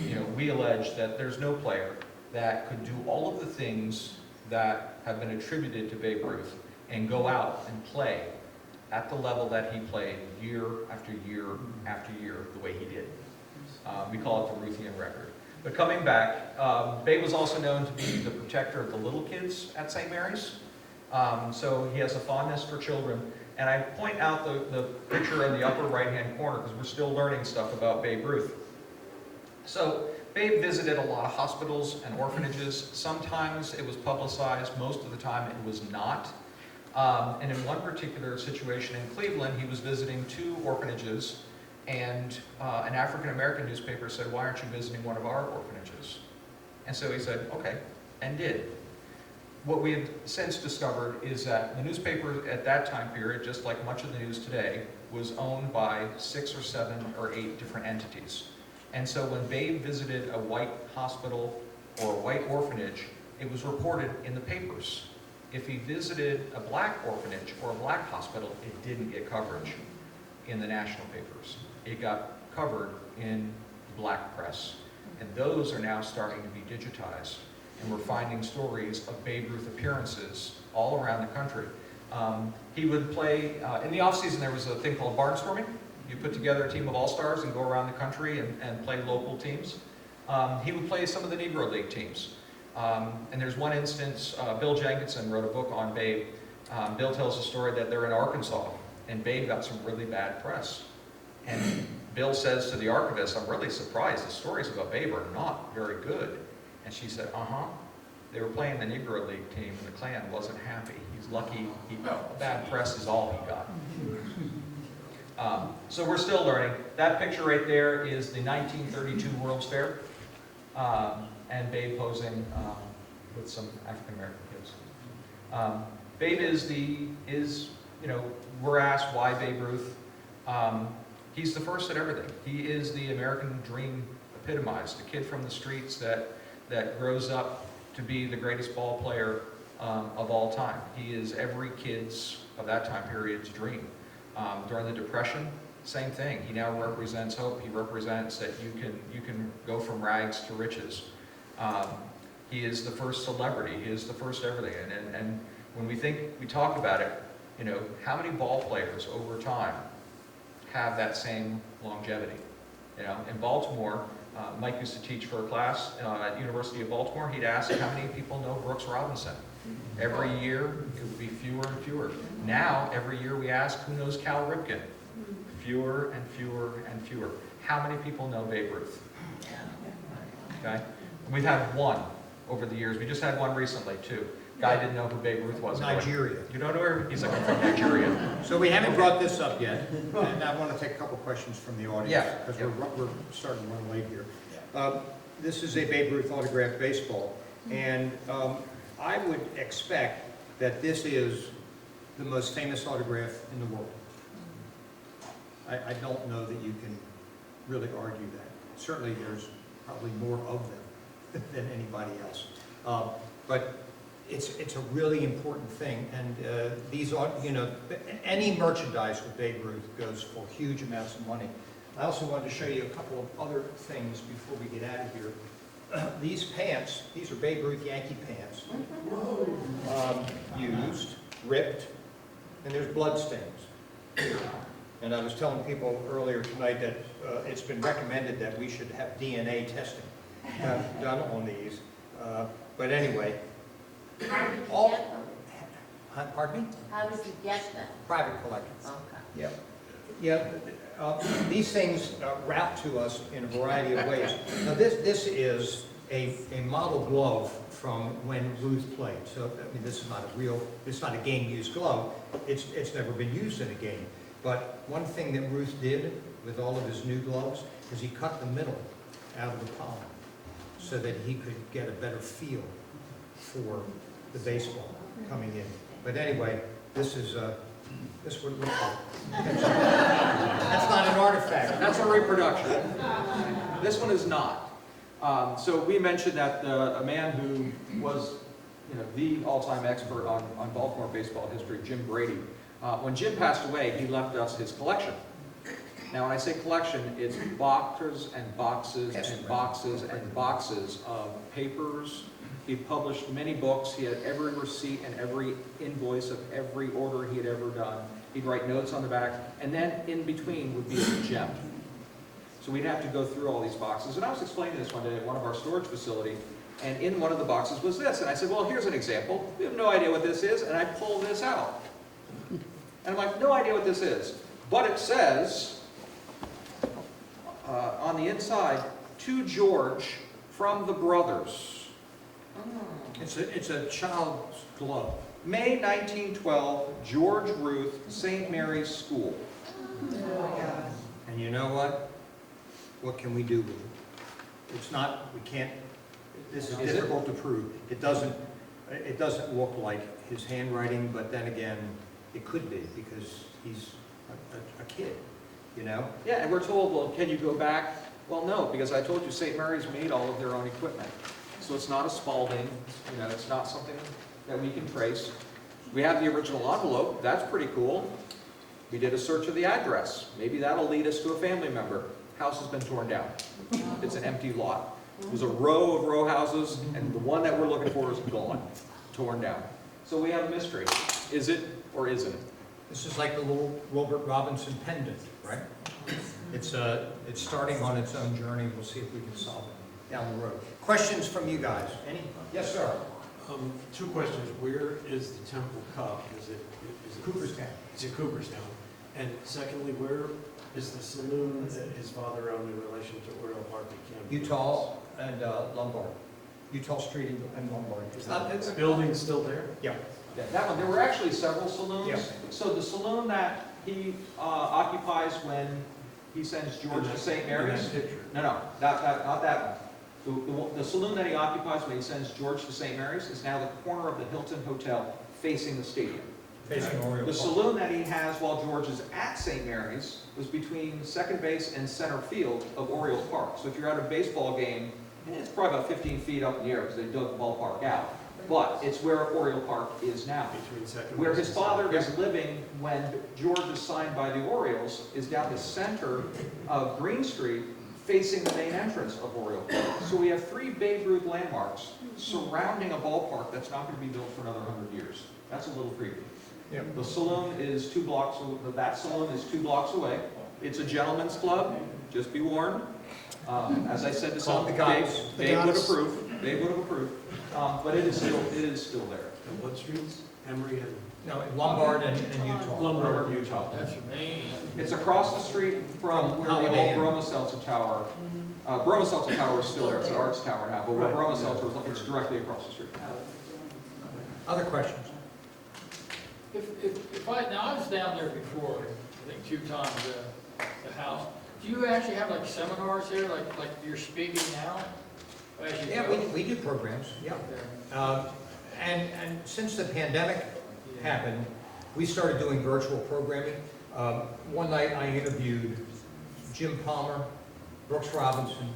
You know, we allege that there's no player that could do all of the things that have been attributed to Babe Ruth and go out and play at the level that he played year after year after year the way he did. We call it the Ruthian record. But coming back, Babe was also known to be the protector of the little kids at St. Mary's. So he has a fondness for children. And I point out the picture in the upper right-hand corner because we're still learning stuff about Babe Ruth. So Babe visited a lot of hospitals and orphanages. Sometimes it was publicized, most of the time it was not. And in one particular situation in Cleveland, he was visiting 2 orphanages, and an African-American newspaper said, "Why aren't you visiting one of our orphanages?" And so he said, "Okay," and did. What we have since discovered is that the newspaper at that time period, just like much of the news today, was owned by 6 or 7 or 8 different entities. And so when Babe visited a white hospital or a white orphanage, it was reported in the papers. If he visited a black orphanage or a black hospital, it didn't get coverage in the national papers. It got covered in the black press. And those are now starting to be digitized. And we're finding stories of Babe Ruth appearances all around the country. He would play, in the off-season there was a thing called barnstorming. You put together a team of all-stars and go around the country and play local teams. He would play some of the Negro League teams. And there's one instance, Bill Jenkinson wrote a book on Babe. Bill tells a story that they're in Arkansas, and Babe got some really bad press. And Bill says to the archivist, "I'm really surprised, the stories about Babe are not very good." And she said, they were playing the Negro League team, and the Klan wasn't happy. He's lucky, bad press is all he got. So we're still learning. That picture right there is the 1932 World's Fair, and Babe posing with some African-American kids. Babe we're asked why Babe Ruth. He's the first at everything. He is the American dream epitomized, the kid from the streets that grows up to be the greatest ball player of all time. He is every kid's of that time period's dream. During the Depression, same thing. He now represents hope. He represents that you can go from rags to riches. He is the first celebrity. He is the first everything. And when we talk about it, how many ball players over time have that same longevity? In Baltimore, Mike used to teach for a class at University of Baltimore. He'd ask how many people know Brooks Robinson. Every year, it would be fewer and fewer. Now, every year we ask, who knows Cal Ripken? Fewer and fewer and fewer. How many people know Babe Ruth? Okay? We've had one over the years. We just had one recently, too. Guy didn't know who Babe Ruth was. Nigeria. You don't know her? He's like, I'm from Nigeria. So we haven't brought this up yet, and I want to take a couple questions from the audience. Yeah. Because we're starting to run late here. This is a Babe Ruth autographed baseball, and I would expect that this is the most famous autograph in the world. I don't know that you can really argue that. Certainly there's probably more of them than anybody else. But it's a really important thing, and these are, any merchandise with Babe Ruth goes for huge amounts of money. I also wanted to show you a couple of other things before we get out of here. These pants, these are Babe Ruth Yankee pants, used, ripped, and there's blood stains. And I was telling people earlier tonight that it's been recommended that we should have DNA testing done on these. But anyway, How pardon me? does he get them? Private collections. Okay. Yeah. These things route to us in a variety of ways. Now this is a model glove from when Ruth played. So I mean, this is not a game-used glove. It's never been used in a game. But one thing that Ruth did with all of his new gloves is he cut the middle out of the palm so that he could get a better feel for the baseball coming in. But anyway, this is This would look like. That's not an artifact. That's a reproduction. This one is not. So we mentioned that a man who was, the all-time expert on Baltimore baseball history, Jim Brady. When Jim passed away, he left us his collection. Now, when I say collection, it's boxes and boxes and boxes and boxes of papers. He published many books. He had every receipt and every invoice of every order he had ever done. He'd write notes on the back, and then in between would be a gem. So we'd have to go through all these boxes. And I was explaining this one day at one of our storage facilities, and in one of the boxes was this. And I said, well, here's an example. We have no idea what this is, and I pull this out. And I'm like, no idea what this is. But it says, on the inside, to George from the brothers. It's a child's glove. May 1912, George Ruth, St. Mary's School. And you know what? What can we do with it? It's not, we can't, this is Is it? difficult to prove. It doesn't look like his handwriting, but then again, it could be because he's a kid, Yeah, and we're told, well, can you go back? Well, no, because I told you St. Mary's made all of their own equipment. So it's not a Spalding, it's not something that we can trace. We have the original envelope, that's pretty cool. We did a search of the address. Maybe that'll lead us to a family member. House has been torn down. It's an empty lot. It was a row of row houses, and the one that we're looking for is gone, torn down. So we have a mystery. Is it or isn't it? This is like the little Wilbert Robinson pendant, right? It's starting on its own journey. We'll see if we can solve it down the road. Questions from you guys? Any? Yes, sir. Two questions. Where is the Temple Cup? Is it Cooperstown. It's in Cooperstown. And secondly, where is the saloon that his father owned in relation to Oriole Park at Camden? Utah and Lombard. Utah Street and Lombard. Is the building still there? Yeah. Yeah, that one. There were actually several saloons. Yeah. So the saloon that he occupies when he sends George to St. Mary's. No, not that one. The saloon that he occupies when he sends George to St. Mary's is now the corner of the Hilton Hotel facing the stadium. Facing Oriole The Park. saloon that he has while George is at St. Mary's was between second base and center field of Orioles Park. So if you're at a baseball game, it's probably about 15 feet up in the air because they dug the ballpark out. But it's where Oriole Park is now. Between second Where base his and father second. is living when George is signed by the Orioles is down the center of Green Street facing the main entrance of Oriole Park. So we have 3 Babe Ruth landmarks surrounding a ballpark that's not going to be built for another 100 years. That's a little creepy. Yeah. The saloon is 2 blocks, that saloon is 2 blocks away. It's a gentleman's club, just be warned. As I said to Call some, the Babe guys. would approve, Babe would have approved. But it is still there. And what streets? Emory and No, Lombard and Utah. Lombard. Utah. That's me. It's across the street from where the Holiday Inn. old Broma Seltzer Tower. Broma Seltzer Tower is still there, it's an arts tower now, but where Right. Broma Seltzer is, it's directly across the street. Other questions? Now I was down there before, I think 2 times, the house. Do you actually have like seminars there, like you're speaking now? As you Yeah, go? we do programs, yeah. Okay. And since the pandemic happened, we started doing virtual programming. One night I interviewed Jim Palmer, Brooks Robinson,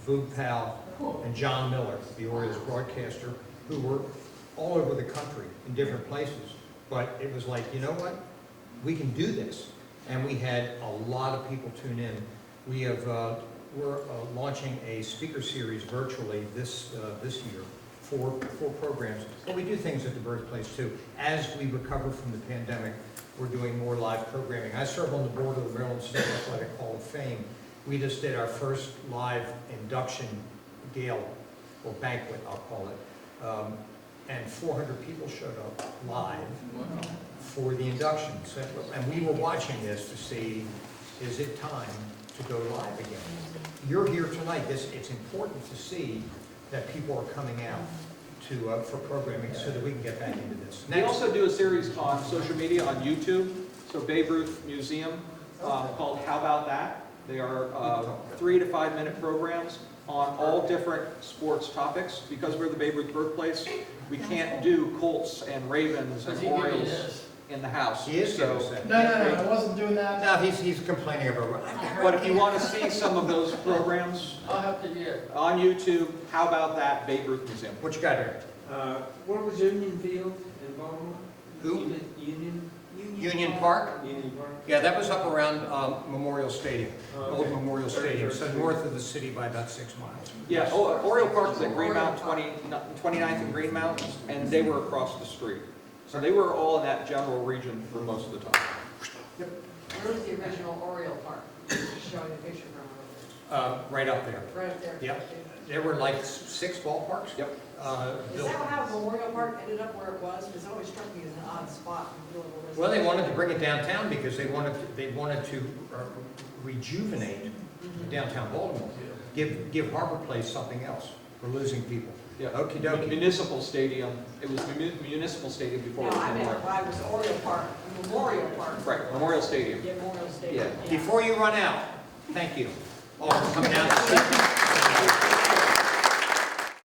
Boog Powell, and John Miller, the Orioles broadcaster, who were all over the country in different places. But it was like, you know what? We can do this. And we had a lot of people tune in. We're launching a speaker series virtually this year, 4 programs. But we do things at the birthplace too. As we recover from the pandemic, we're doing more live programming. I serve on the board of the Maryland State Athletic Hall of Fame. We just did our first live induction gala, or banquet, I'll call it. And 400 people showed up live for the induction. So, and we were watching this to see, is it time to go live again? You're here tonight. It's important to see that people are coming out for programming so that we can get back into this. We also do a series on social media on YouTube. So Babe Ruth Museum called How About That? They are 3 to 5 minute programs on all different sports topics. Because we're the Babe Ruth birthplace, we can't do Colts and Ravens and Orioles in the house. He is so. getting sick. No, I wasn't doing that. No, he's complaining about. But if you want to see some of those programs I'll have to, yeah. on YouTube, how about that Babe Ruth Museum? What you got here? What was Union Field in Baltimore? Who? Union? Union Park? Union Park. Yeah, that was up around Memorial Stadium, Oh, Old okay. Memorial Very, Stadium, very so sweet. north of the city by about 6 miles. Yeah, Oriole Park is at Greenmount, 29th and Greenmount, and they were across the street. So they were all in that general region for most of the time. Where was the original Oriole Park? Just showing a picture from Right up there. over there. Right there. Yep. There were like 6 ballparks. Yep. Is built. that how Memorial Park ended up where it was? Because it always struck me as an odd spot in the middle of a Well, they wanted to bring it downtown because they wanted to rejuvenate downtown Baltimore. Give Harbor Place something else. We're losing people. Yeah. Okie dokie. Municipal Stadium, it was Municipal Stadium before No, it was I meant, Memorial. why was Oriole Park, Memorial Park? Right, Memorial Stadium. Yeah, Memorial Stadium. Yeah. Before you run out, thank you all for coming out this evening.